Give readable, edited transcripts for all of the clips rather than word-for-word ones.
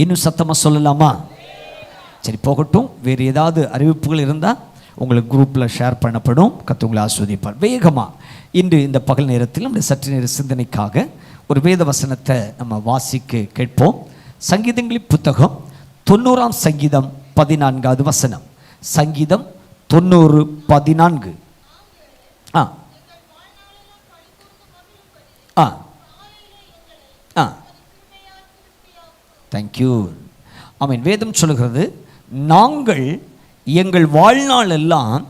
இன்னும் சத்தமாக சொல்லலாமா? சரி, போகட்டும். வேறு ஏதாவது அறிவிப்புகள் இருந்தால் உங்களுக்கு குரூப்பில் ஷேர் பண்ணப்படும். கர்த்தர் உங்களை ஆசீர்வதிப்பார். வேகமாக இன்று இந்த பகல் நேரத்தில் நம்முடைய சற்று நேர சிந்தனைக்காக ஒரு வேத வசனத்தை நம்ம வாசிக்க கேட்போம். சங்கீதங்களின் புத்தகம் 90ஆம் சங்கீதம் 14வது வசனம். சங்கீதம் 90:14. தேங்க்யூ. ஆமென். வேதம் சொல்லுகிறது, நாங்கள் எங்கள் வாழ்நாள் எல்லாம்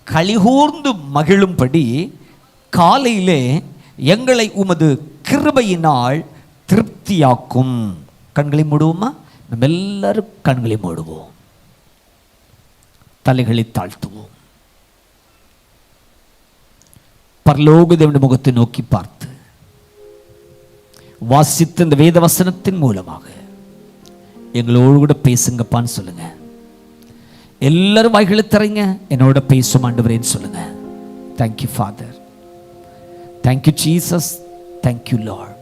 களிகூர்ந்து மகிழும்படி காலையிலே எங்களை உமது கிருபையினால் திருப்தியாக்கும். கண்களை மூடுவோமா? நம்ம எல்லாரும் கண்களை மூடுவோம், தலைகளை தாழ்த்துவோம். பரலோக தேவனுடைய முகத்தை நோக்கி பார்த்து வாசித்த இந்த வேத வசனத்தின் மூலமாக எங்களோடு கூட பேசுங்கப்பான்னு சொல்லுங்க. எல்லாரும் வாய்களை திறங்க, என்னோட பேசும் ஆண்டவரேன்னு சொல்லுங்க. Thank you father, thank you Jesus, thank you lord,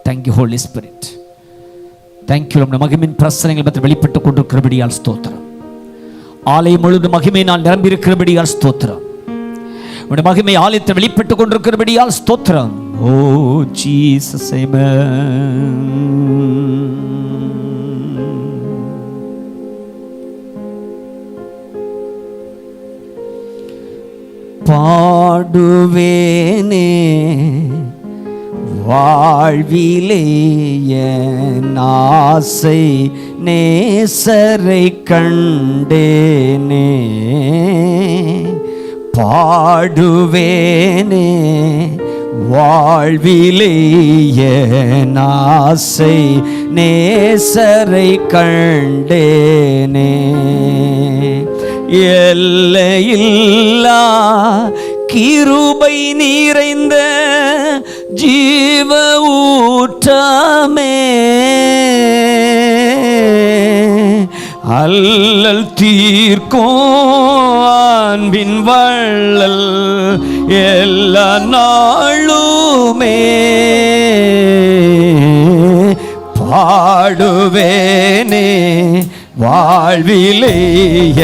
thank you holy spirit, thank you. நம்முடைய மகிமையின் பிரசனங்கள் பற்றி வெளிப்பட்டுக் கொண்டிருக்கிறபடியால் ஸ்தோத்திரம். ஆலயம் முழுவதும் மகிமையினால் நிரம்பியிருக்கிறபடியால் ஸ்தோத்திரம். உடைய மகிமை ஆலயத்தை வெளிப்பட்டுக் கொண்டிருக்கிறபடியால் ஸ்தோத்திரம். ஓ ஜீசஸ், பாடுவேனே வாழ்விலே என் ஆசை நேசரை கண்டேனே. பாடுவேனே வாழ்விலே என் ஆசை நேசரை கண்டேனே. எல்லையில்லா கிருபை நிறைந்த ஜீவ ஊற்றமே, அல்லல் தீர்க்கும் அன்பின் வள்ளல் எல்லா நாளுமே. பாடுவேனே வாழ்விலே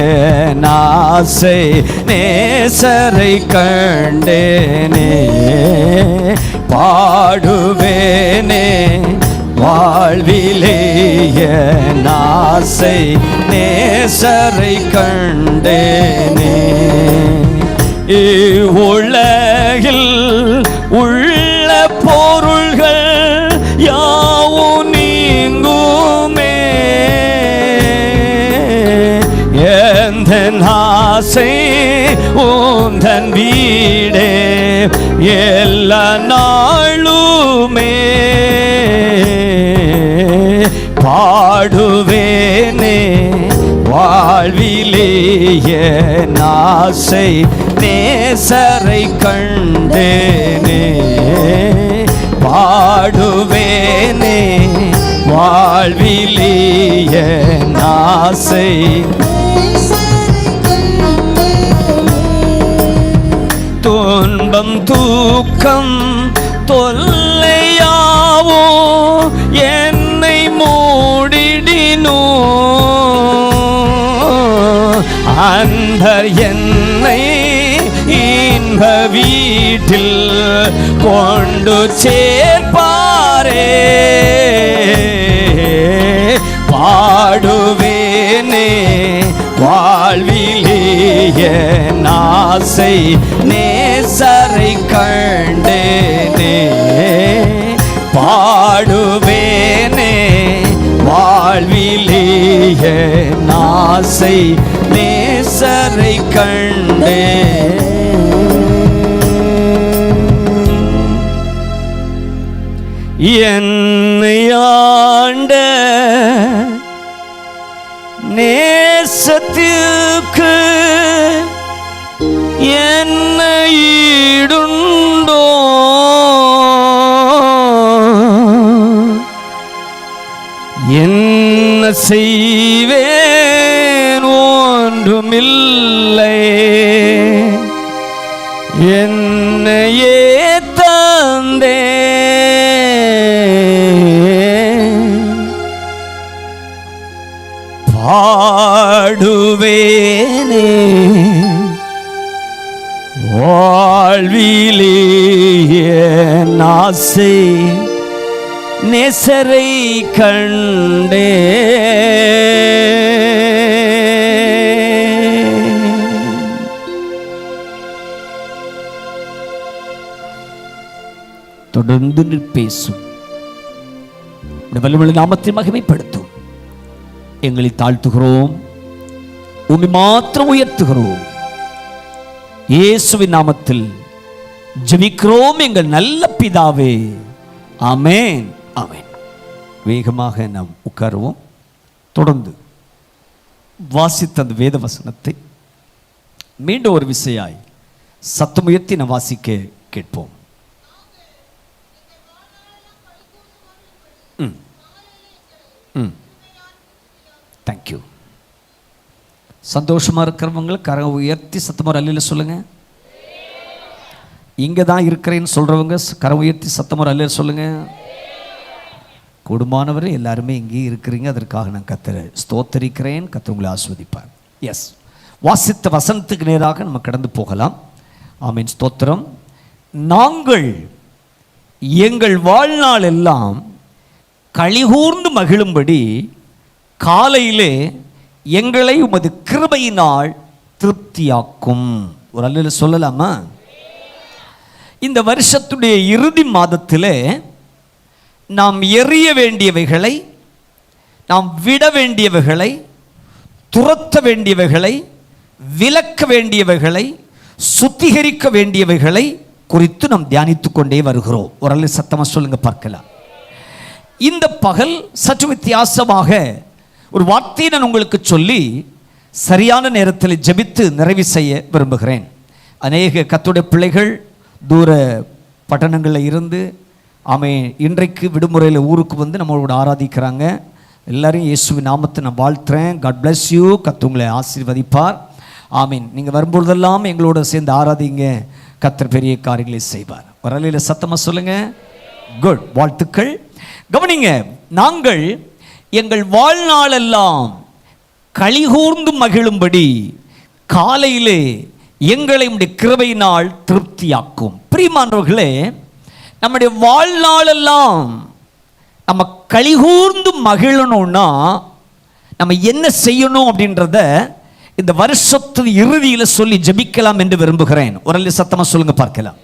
என் ஆசை நேசரை கண்டேனே. பாடுவேனே வாழ்விலே என் ஆசை நேசரை கண்டேனே. உலகில் உள்ள பொருள்கள் யாவும் நீங்குமே, எந்தன் ஆசை உந்தன் வீடே எல்லா நாளுமே. பாடுவேனே வாழ்விலே என் ஆசை நேசரை கண்டேனே. பாடுவேனே வாழ்விலே என் ஆசை. துன்பம் தூக்கம் தொல்லையாவோ என்னை மூடிடினோ, அன்பர் என்னை இன்ப வீட்டில் கொண்டு சேர்ப்பாரே. பாடுவேனே வாழ்விலே என் ஆசை நேசரை கண்டேனே. பாடுவேனே வாழ்விலே என் ஆசை நேசரை கண்டே. என்னை ஆண்ட நேசத்திற்கு என்ன ஈடுண்டோ, என்ன செய்வேன் ஒன்றுமில்லை, என்னையே தந்தே பாடுவேனே வாழ்விலே நாசே நேசரை கண்டே தொடர்ந்து பேசும் வல்லமையுள்ள நாமத்தை மகிமைப்படுத்தும். எங்களை தாழ்த்துகிறோம், உம்மை மாத்திரம் உயர்த்துகிறோம். இயேசுவின் நாமத்தில் ஜெபிக்கிறோம் எங்கள் நல்ல பிதாவே, ஆமென், ஆமென். வேகமாக நாம் உட்காருவோம். தொடர்ந்து வாசித்த அந்த வேத வசனத்தை மீண்டும் ஒரு விசையாய் சத்தமுயர்த்தி நாம் வாசிக்க கேட்போம். தேங்க்யூ. சந்தோஷமா இருக்கிறவங்க கரம் உயர்த்தி சத்தமாக அல்லையில சொல்லுங்க. இங்கே தான் இருக்கிறேன்னு சொல்றவங்க கரம் உயர்த்தி சத்தமாக அல்லையில சொல்லுங்க. கூடுமானவரை எல்லாருமே இங்கே இருக்கிறீங்க, அதற்காக நான் கர்த்தரை ஸ்தோத்தரிக்கிறேன். கர்த்தர் உங்களை ஆசீர்வதிப்பார். எஸ், வாசித்த வசனத்துக்கு நேராக நம்ம கடந்து போகலாம். ஆமென், ஸ்தோத்திரம். நாங்கள் எங்கள் வாழ்நாள் எல்லாம் களிகூர்ந்து மகிழும்படி காலையிலே எங்களை உமது கிருபையினால் திருப்தியாக்கும். ஒரு அல்லையில சொல்லலாமா? இந்த வருஷத்துடைய இறுதி மாதத்திலே நாம் எறிய வேண்டியவைகளை, நாம் விட வேண்டியவைகளை, துரத்த வேண்டியவைகளை, விலக்க வேண்டியவைகளை, சுத்திகரிக்க வேண்டியவைகளை குறித்து நாம் தியானித்து கொண்டே வருகிறோம். ஒரு அல்ல சத்தமாக சொல்லுங்க பார்க்கலாம். இந்த பகல் சற்று வித்தியாசமாக ஒரு வார்த்தையை நான் உங்களுக்கு சொல்லி சரியான நேரத்தில் ஜெபித்து நிறைவு செய்ய விரும்புகிறேன். அநேக கர்த்தருடைய பிள்ளைகள் தூர பட்டணங்களில் இருந்து இன்றைக்கு விடுமுறையில் ஊருக்கு வந்து நம்மளோட ஆராதிக்கிறாங்க. எல்லாரும் இயேசுவின் நாமத்தை நான் வாழ்த்துறேன். God bless you. கர்த்தர் உங்களை ஆசீர்வதிப்பார். ஆமீன். நீங்கள் வரும்பொழுதெல்லாம் எங்களோட சேர்ந்து ஆராதிங்க. கர்த்தர் பெரிய காரியங்களை செய்வார். வரலையில சத்தமாக சொல்லுங்க. குட், வாழ்த்துக்கள். கவனிங்க, நாங்கள் எங்கள் வாழ்நாளெல்லாம் களிகூர்ந்து மகிழும்படி காலையிலே எங்களை உம்முடைய கிருபையினால் திருப்தியாக்கும். பிரியமானவர்களே, நம்முடைய வாழ்நாளெல்லாம் நம்ம களிகூர்ந்து மகிழணும்னா நம்ம என்ன செய்யணும் அப்படின்றத இந்த வருஷத்து இறுதியில் சொல்லி ஜெபிக்கலாம் என்று விரும்புகிறேன். ஒரு சத்தமாக சொல்லுங்க பார்க்கலாம்.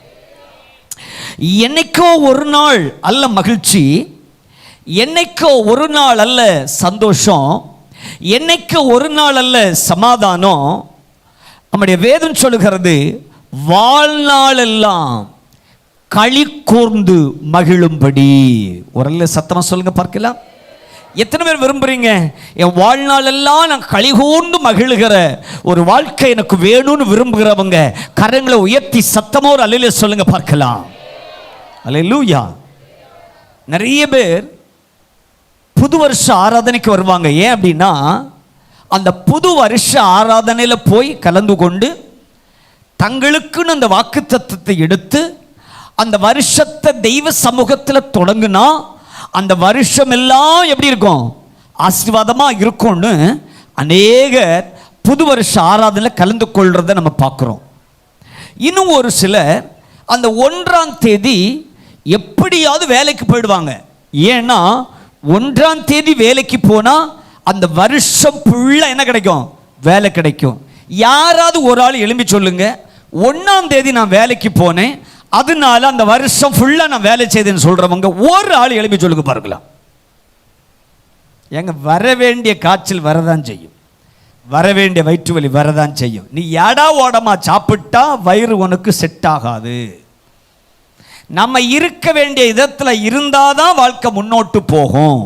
என்னைக்கோ ஒரு நாள் அல்ல மகிழ்ச்சி, என்னைக்கோ ஒரு நாள் அல்ல சந்தோஷம், என்னைக்கோ ஒரு நாள் அல்ல சமாதானம். நம்முடைய வேதம் சொல்லுகிறது வாழ்நாளெல்லாம் களி கூர்ந்து மகிழும்படி. ஒரு சத்தமா சொல்லுங்க பார்க்கலாம். எத்தனை பேர் விரும்புறீங்க என் வாழ்நாளெல்லாம் நான் களி கூர்ந்து மகிழுகிற ஒரு வாழ்க்கை எனக்கு வேணும்னு விரும்புகிறவங்க கரங்களை உயர்த்தி சத்தமா ஒரு அல்லேலூயா சொல்லுங்க பார்க்கலாம். அல்லேலூயா. நிறைய பேர் புது வருஷ ஆராதனைக்கு வருவாங்க. ஏன் அப்படின்னா அந்த புது வருஷ ஆராதனையில் போய் கலந்து கொண்டு தங்களுக்குன்னு அந்த வாக்குத்தத்தத்தை எடுத்து அந்த வருஷத்தை தெய்வ சமூகத்தில் தொடங்குனா அந்த வருஷம் எல்லாம் எப்படி இருக்கும்? ஆசீர்வாதமாக இருக்கும்னு அநேகர் புது வருஷ ஆராதனையில் கலந்து கொள்றதை நம்ம பார்க்குறோம். இன்னும் ஒரு சிலர் அந்த 1ஆம் தேதி எப்படியாவது வேலைக்கு போயிடுவாங்க. ஏன்னா 1ஆம் தேதி வேலைக்கு போனால் அந்த வருஷம் ஃபுல்லாக என்ன கிடைக்கும்? வேலை கிடைக்கும். யாராவது ஒரு ஆள் எழும்பி சொல்லுங்க, 1ஆம் தேதி நான் வேலைக்கு போனேன், அதனால அந்த வருஷம் ஃபுல்லாக நான் வேலை செய்தேன்னு சொல்கிறவங்க ஒரு ஆள் எழுப்பி சொல்லுங்க பார்க்கலாம். எங்க வர வேண்டிய காய்ச்சல் வரதான் செய்யும், வர வேண்டிய வயிற்று வலி வரதான் செய்யும். நீ எடா ஓடமா சாப்பிட்டா வயிறு உனக்கு செட் ஆகாது. நம்ம இருக்க வேண்டிய இடத்துல இருந்தாதான் வாழ்க்கை முன்னோட்டு போகும்.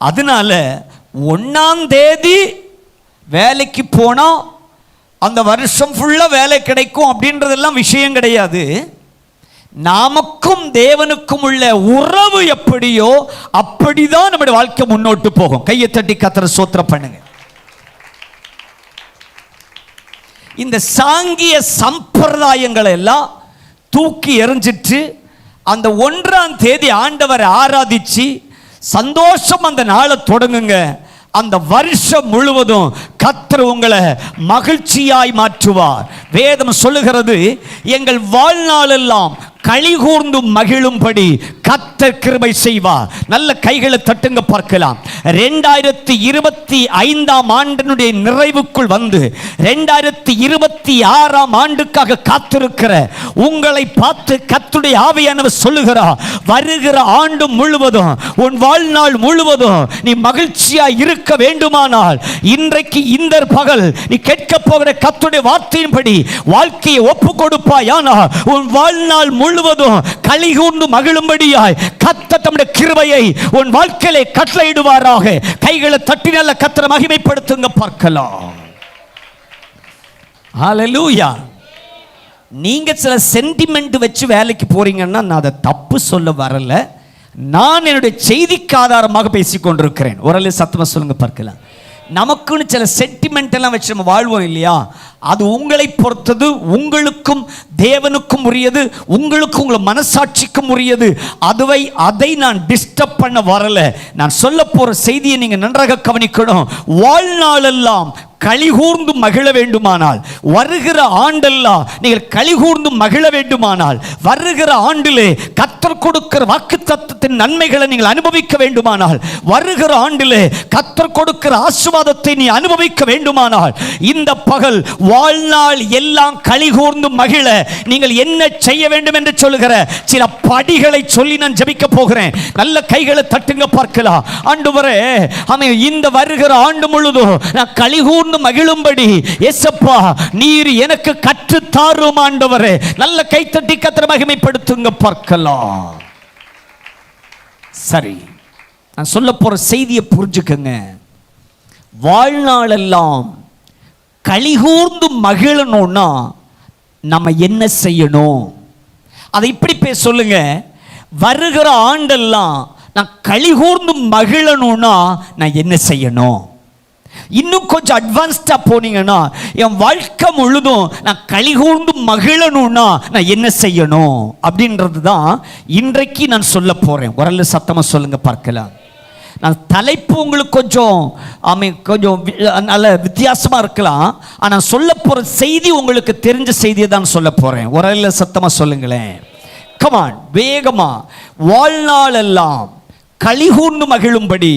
அதனால 1ஆம் தேதி வேலைக்கு போனால் அந்த வருஷம் ஃபுல்லாக வேலை கிடைக்கும் அப்படின்றதெல்லாம் விஷயம் கிடையாது. நமக்கும் தேவனுக்கும் உள்ள உறவு எப்படியோ அப்படிதான் நம்முடைய வாழ்க்கை முன்னோட்டு போகும். கையை தட்டி கர்த்தரை ஸ்தோத்திரம் பண்ணுங்க. இந்த சாங்கிய சம்பிரதாயங்களை எல்லாம் தூக்கி எறிஞ்சிட்டு அந்த 1ஆம் தேதி ஆண்டவரை ஆராதிச்சு சந்தோஷம் அந்த நாளை தொடங்குங்க. அந்த வருஷம் முழுவதும் கர்த்தர் உங்களை மகிழ்ச்சியாய் மாற்றுவார். வேதம் சொல்லுகிறது, எங்கள் வாழ்நாளெல்லாம் களி கூர்ந்து மகிழும்படி கர்த்தர் கிருபை செய்வார். நல்ல கைகளை தட்டுங்க பார்க்கலாம். 2025 ஆண்டினுடைய நிறைவுக்குள் வந்து 2026 ஆண்டுக்காக காத்திருக்கிற உங்களை பார்த்து கர்த்தருடைய ஆவியானவர் சொல்லுகிறார், வருகிற ஆண்டு முழுவதும் உன் வாழ்நாள் முழுவதும் நீ மகிழ்ச்சியா இருக்க வேண்டுமானால் இன்றைக்கு இந்த பகல் நீ கேட்க போகிற கர்த்தருடைய வார்த்தையின்படி வாழ்க்கையை ஒப்பு கொடுப்பாயானால் உன் வாழ்நாள் முழுவதும் களி கூர்ந்து மகிழும்படியாய் கர்த்தர் தம்முடைய கிருபையை உன் வாழ்க்கையிலே கட்டளையிடுவாராக. கைகளை தட்டி நல்ல கர்த்தரை மகிமைப்படுத்துங்க பார்க்கலாம். ஹல்லேலூயா. நீங்க சில சென்டிமெண்ட் வச்சு வேலைக்கு போறீங்கன்னா நான் அதை தப்பு சொல்ல வரல. நான் என்னுடைய செய்திக்கு ஆதாரமாக பேசிக் கொண்டிருக்கிறேன். ஒரு சத்தமா சொல்லுங்க பார்க்கலாம். நமக்குன்னு சில சென்டிமெண்ட் எல்லாம் வச்சு நம்ம வாழ்வோம் இல்லையா, அது உங்களை பொறுத்தது, உங்களுக்கும் தேவனுக்கும் உரியது, உங்களுக்கும் உங்கள் மனசாட்சிக்கும் உரியது. அதை நான் டிஸ்டர்ப் பண்ண வரல. நான் சொல்ல போற செய்தியை நீங்க நன்றாக கவனிக்கணும். வாழ்நாளெல்லாம் களிகூர்ந்து மகிழ வேண்டுமானால், வருகிற ஆண்டெல்லாம் நீங்கள் களிகூர்ந்து மகிழ வேண்டுமானால், வருகிற ஆண்டிலே கர்த்தர் கொடுக்கிற வாக்குத்தத்தத்தின் நன்மைகளை நீங்கள் அனுபவிக்க வேண்டுமானால், வருகிற ஆண்டிலே கர்த்தர் கொடுக்கிற ஆசீர்வாதத்தை நீ அனுபவிக்க வேண்டுமானால், இந்த பகல் வாழ்நாள் எல்லாம் களிகூர்ந்து மகிழ நீங்கள் என்ன செய்ய வேண்டும் என்று சொல்லுகிற சில படிகளை சொல்லி நான் ஜெபிக்க போகிறேன். நல்ல கைகளை தட்டுங்க பார்க்கலாம். ஆண்டவரே, இந்த வருகிற ஆண்டு முழுதும் நான் களிகூர்ந்து மகிழும்படி இயேசப்பா நீர் எனக்கு கற்று தாரும் ஆண்டவரே. நல்ல கைத்தட்டி கர்த்தரை மகிமைப்படுத்துங்க பார்க்கலாம். சரி, நான் சொல்ல போற செய்தியை புரிஞ்சுக்கங்க. வாழ்நாளெல்லாம் களிகூர்ந்து மகிழணும்னா நம்ம என்ன செய்யணும்? அதை இப்படி சொல்லுங்க. வருகிற ஆண்டெல்லாம் நான் களிகூர்ந்து மகிழணும்னா நான் என்ன செய்யணும்? இன்னும் கொஞ்சம் அட்வான்ஸ்டா போனீங்கன்னா, என் வாழ்க்கை முழுதும் நான் களிகூர்ந்து மகிழணும்னா நான் என்ன செய்யணும் அப்படின்றது தான் இன்றைக்கு நான் சொல்ல போறேன். ஒரு சத்தமா சொல்லுங்க பார்க்கலாம். நான் தலைப்பு உங்களுக்கு கொஞ்சம் நல்ல வித்தியாசமா இருக்கலாம். ஆனால் சொல்ல போற செய்தி உங்களுக்கு தெரிஞ்ச செய்தியை தான் சொல்ல போறேன். ஒரு சத்தமா சொல்லுங்களேன். கமான், வேகமா. வாழ்நாளெல்லாம் களிகூர்ந்து மகிழும்படி,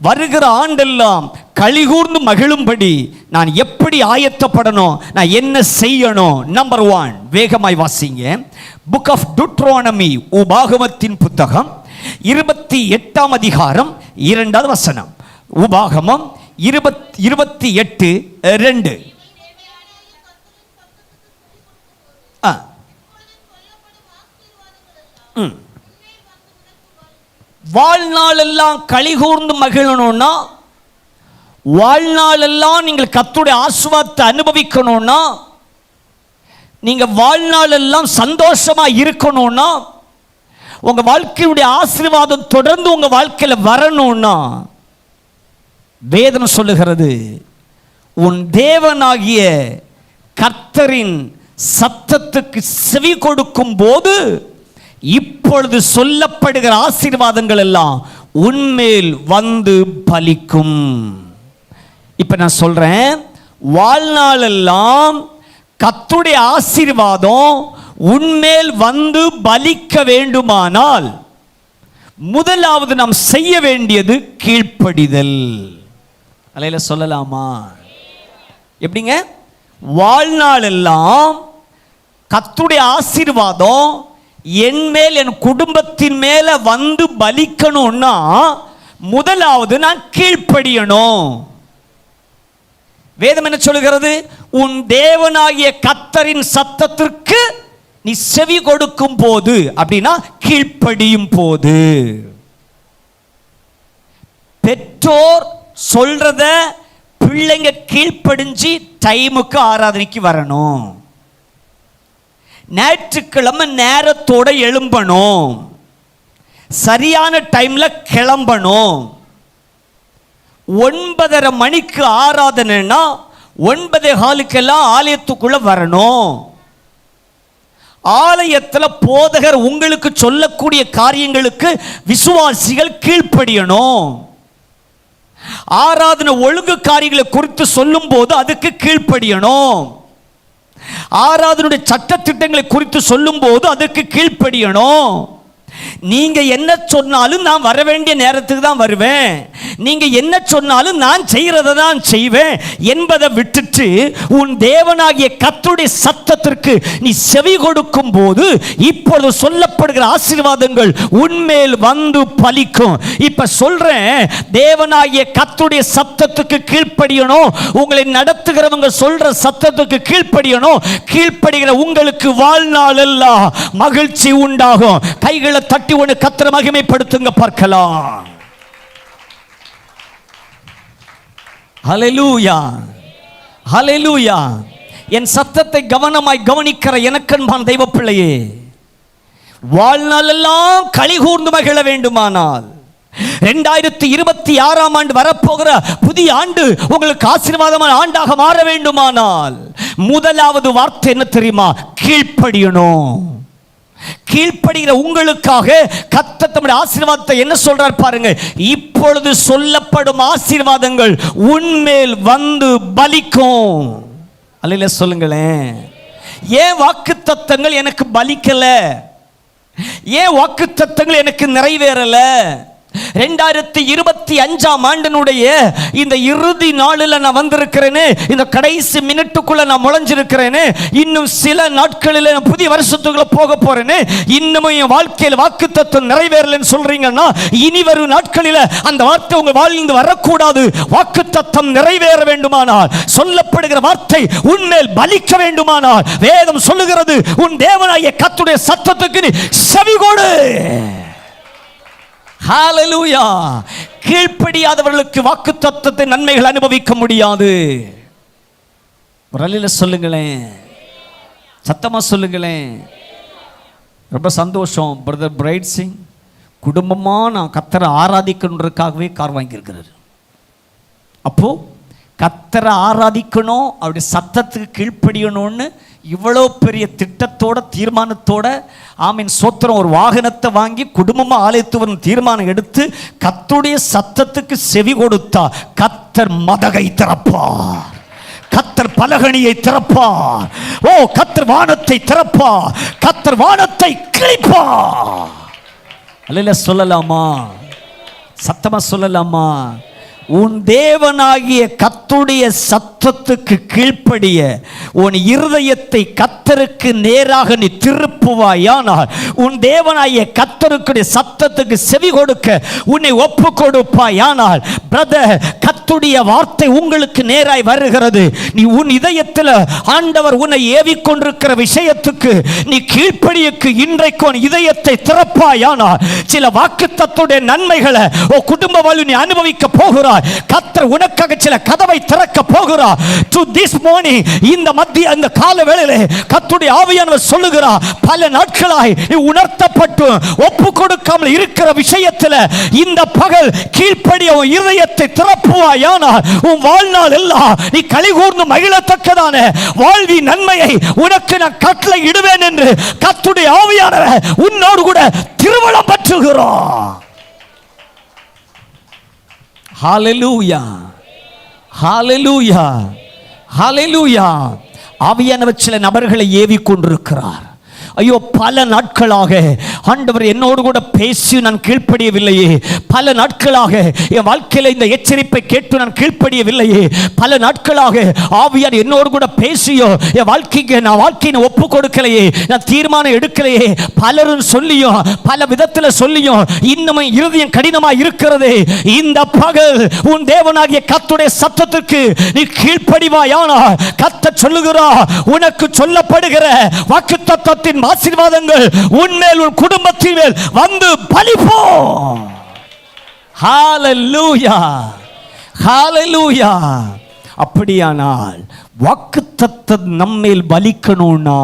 வருகிற ஆண்டெல்லாம் களிகூர்ந்து மகிழும்படி நான் எப்படி ஆயத்தப்படணும், நான் என்ன செய்யணும்? நம்பர் 1, வேகமாய் வாசிங்க. புக் ஆஃப் டூட்ரோனமி, உபாகமத்தின் புத்தகம் 28ஆம் அதிகாரம் 2வது வசனம். உபாகமம் 28:2. வாழ்நாளெல்லாம் களிகூர்ந்து மகிழணும்னா, வாழ்நாளெல்லாம் நீங்கள் கர்த்தருடைய ஆசீர்வாதத்தை அனுபவிக்கணும்னா, நீங்க வாழ்நாளெல்லாம் சந்தோஷமா இருக்கணும்னா, உங்க வாழ்க்கையுடைய ஆசீர்வாதம் தொடர்ந்து உங்க வாழ்க்கையில வரணும்னா, வேதம் சொல்லுகிறது, உன் தேவனாகிய கர்த்தரின் சத்தத்துக்கு செவி கொடுக்கும் போது இப்பொழுது சொல்லப்படுகிற ஆசீர்வாதங்கள் எல்லாம் உன்மேல் வந்து பலிக்கும். இப்ப நான் சொல்றேன், வாழ்நாளெல்லாம் கர்த்தருடைய ஆசீர்வாதம் உன்மேல் வந்து பலிக்க வேண்டுமானால் முதலாவது நாம் செய்ய வேண்டியது கீழ்ப்படிதல். அல்லேலூயா சொல்லலாமா? எப்படிங்க? வாழ்நாளெல்லாம் கர்த்தருடைய ஆசீர்வாதம் என் மேல், என் குடும்பத்தின் மேல வந்து பலிக்கணும்னா முதலாவது நான் கீழ்ப்படியணும். வேதம் என்ன சொல்லுகிறது? உன் தேவனாகிய கர்த்தரின் சத்தத்திற்கு நீ செவி கொடுக்கும் போது, அப்படின்னா கீழ்ப்படியும் போது. பெற்றோர் சொல்றத பிள்ளைங்க கீழ்ப்படிஞ்சு டைமுக்கு ஆராதனைக்கு வரணும். ஞாயிற்றுக்கிழமை நேரத்தோட எழும்பணும். சரியான டைம்ல கிளம்பணும். 9:30 மணிக்கு ஆராதனைனா 9:15 ஆலயத்துக்குள்ள வரணும். ஆலயத்தில் போதகர் உங்களுக்கு சொல்லக்கூடிய காரியங்களுக்கு விசுவாசிகள் கீழ்ப்படியணும். ஆராதனை ஒழுங்கு காரியங்களை குறித்து சொல்லும் போது அதுக்கு கீழ்ப்படியணும். ஆராதனுடைய சட்டத்திட்டங்களை குறித்து சொல்லும் போது அதுக்கு கீழ்ப்படியணும். நீங்க என்ன சொன்னாலும் நான் வர வேண்டிய நேரத்துக்கு தான் வருவேன், நீங்க என்ன சொன்னாலும் நான் செய்யறதை தான் செய்வேன் என்பதை விட்டுட்டு உன் தேவனாகிய கர்த்தருடைய சத்தத்திற்கு நீ செவி கொடுக்கும் போது இப்பொழுது சொல்லப்படுகிற ஆசீர்வாதங்கள் உன்மேல் வந்து பலிக்கும். இப்ப சொல்றேன், தேவனாகிய கர்த்தருடைய சத்தத்துக்கு கீழ்ப்படியணும். உங்களை நடத்துகிறவங்க சொல்ற சத்தத்துக்கு கீழ்ப்படியணும். கீழ்ப்படுகிற உங்களுக்கு வாழ்நாள் எல்லாம் மகிழ்ச்சி உண்டாகும். கைகளை தட்டி ஒன்று கர்த்தரை மகிமைப்படுத்துங்க பார்க்கலாம். ஹல்லேலூயா, ஹல்லேலூயா. என் சத்தத்தை கவனமாய் கவனிக்கிற எனக்கன்பான தெய்வ பிள்ளையே, வாழ்நாள் எல்லாம் களி கூர்ந்து மகிழ வேண்டுமானால் 2026ஆம் ஆண்டு வரப்போகிற புதிய ஆண்டு உங்களுக்கு ஆசீர்வாதமான ஆண்டாக மாற வேண்டுமானால் முதலாவது வார்த்தை என்ன தெரியுமா? கீழ்ப்படியணும். கீழ்ப்படுகிற உங்களுக்காக கர்த்தர் தம்முடைய ஆசீர்வாதத்தை என்ன சொல்றார் பாருங்க. இப்பொழுது சொல்லப்படும் ஆசீர்வாதங்கள் உன்மேல் வந்து பலிக்கும். அல்லேலூயா சொல்லுங்களேன். ஏன் வாக்குத்தத்தங்கள் எனக்கு பலிக்கல? ஏன் வாக்குத்தத்தங்கள் எனக்கு நிறைவேறல? 2025ஆம் ஆண்டினுடைய இந்த இறுதி நாளில் நான் வந்திருக்கிறேனே, இந்த கடைசி மினிட்டுக்குள்ள நான் முளைஞ்சிருக்கிறேனே, இன்னும் சில நாட்களில் நான் புதிய வருஷத்துக்குள்ள போக போறேனே, இன்னமும் என் வாழ்க்கையில் வாக்குத்தத்தம் நிறைவேறலன்னு சொல்றீங்கன்னா இனி வரும் நாட்களில் அந்த வார்த்தை உங்க வாழ்ந்து வரக்கூடாது. வாக்குத்தத்தம் நிறைவேற வேண்டுமானால், சொல்லப்படுகிற வார்த்தை உன்மேல் பலிக்க வேண்டுமானால் வேதம் சொல்லுகிறது, உன் தேவனாகிய கர்த்தருடைய சத்தத்துக்கு நீ செவி கொடு. ஹல்லேலூயா. கீழ்ப்படியாதவர்களுக்கு வாக்குத்தத்தத்தை நன்மைகள் அனுபவிக்க முடியாது. ஒரு அல்லேலூயா சொல்லுங்களேன், சத்தமா சொல்லுங்களேன். ரொம்ப சந்தோஷம். பிரதர் பிரைட் சிங் குடும்பமா நான் கர்த்தரை ஆராதிக்கணுன்றதுக்காகவே கார் வாங்கியிருக்கிறார். அப்போ கர்த்தரை ஆராதிக்கணும், அப்படி சத்தத்துக்கு கீழ்ப்படியணும்னு இவ்வளோ பெரிய திட்டத்தோட தீர்மானத்தோட ஆமீன் சோத்திரம் ஒரு வாகனத்தை வாங்கி குடும்பமாக ஆலயத்துவன் தீர்மானம் எடுத்து கர்த்தருடைய சத்தத்துக்கு செவி கொடுத்தா கர்த்தர் மதகை திறப்பார், கர்த்தர் பலகணியை திறப்பார். ஓ, கர்த்தர் வானத்தை திறப்பார், கர்த்தர் வானத்தை கிழிப்பார். அல்லேலூயா சொல்லலாமா? சத்தமா சொல்லலாமா? உன் தேவனாகிய கர்த்தருடைய சத்தத்துக்கு கீழ்ப்படிய உன் இருதயத்தை கர்த்தருக்கு நேராக நீ திருப்புவாயானால், உன் தேவனாகிய கர்த்தருடைய சத்தத்துக்கு செவி கொடுக்க உன்னை ஒப்பு கொடுப்பாயானால், பிரதர், கர்த்தருடைய வார்த்தை உங்களுக்கு நேராய் வருகிறது. நீ உன் இதயத்தில் ஆண்டவர் உன்னை ஏவிக்கொண்டிருக்கிற விஷயத்துக்கு நீ கீழ்ப்படியக்கு இன்றைக்கு உன் இதயத்தை திறப்பாயானால் சில வாக்குத்தத்தத்துடைய நன்மைகளை ஓ குடும்ப வாழ்வில் நீ அனுபவிக்க போகிறாய். கர்த்தர் உனக்காக சில கதவை திறக்க போகிறார். To this morning, இந்த மத்திய இந்த கால வேளையிலே கர்த்தருடைய ஆவியானவர் சொல்லுகிறார், பல நாட்களாய் நீ உணர்த்தப்பட்டு ஒப்பு கொடுக்காமல் இருக்கிற விஷயத்தில் இந்த பகல் கீழ்ப்படிய உன் இதயத்தை திறப்புவாயானால் உன் வாழ்நாள் எல்லாம் நீ களிகூர்ந்து மகிழத்தக்கதான வாழ்வி நன்மையை உனக்கு நான் கட்டளை இடுவேன் என்று கர்த்தருடைய ஆவியானவர் உன்னோடு கூட திருவளம் பற்றுகிறார். ஹல்லேலூயா, ஹல்லேலூயா, ஹல்லேலூயா. ஆவியானவர் சில நபர்களை ஏவி கொண்டிருக்கிறார். ஐயோ, பல நாட்களாக ஆண்டவர் என்னோடு கூட பேசி நான் கீழ்ப்படியவில்லையே, பல நாட்களாக என் வாழ்க்கையில் இந்த எச்சரிப்பை கேட்டு நான் கீழ்ப்படியவில்லையே, பல நாட்களாக ஆவியார் என்னோடு கூட பேசியோ என் வாழ்க்கைக்கு நான் வாழ்க்கையை ஒப்பு கொடுக்கலையே, நான் தீர்மானம் எடுக்கலையே, பலரும் சொல்லியும் பல விதத்தில் சொல்லியும் இன்னமும் இருதயம் கடினமாக இருக்கிறது. இந்த பகல் உன் தேவனாகிய கர்த்தருடைய சத்தத்துக்கு நீ கீழ்ப்படிவாயானால் கர்த்தர் சொல்லுகிறார், உனக்கு சொல்லப்படுகிற வாக்குத்தத்தத்தின் ஆசீர்வாதங்கள் உன்மேல் உன் குடும்பத்தின் மேல் வந்து பலிப்போம். ஹல்லேலூயா, ஹல்லேலூயா. அப்படியானால் வாக்குத்தத்தம் நம்மேல் பலிக்கணும்னா,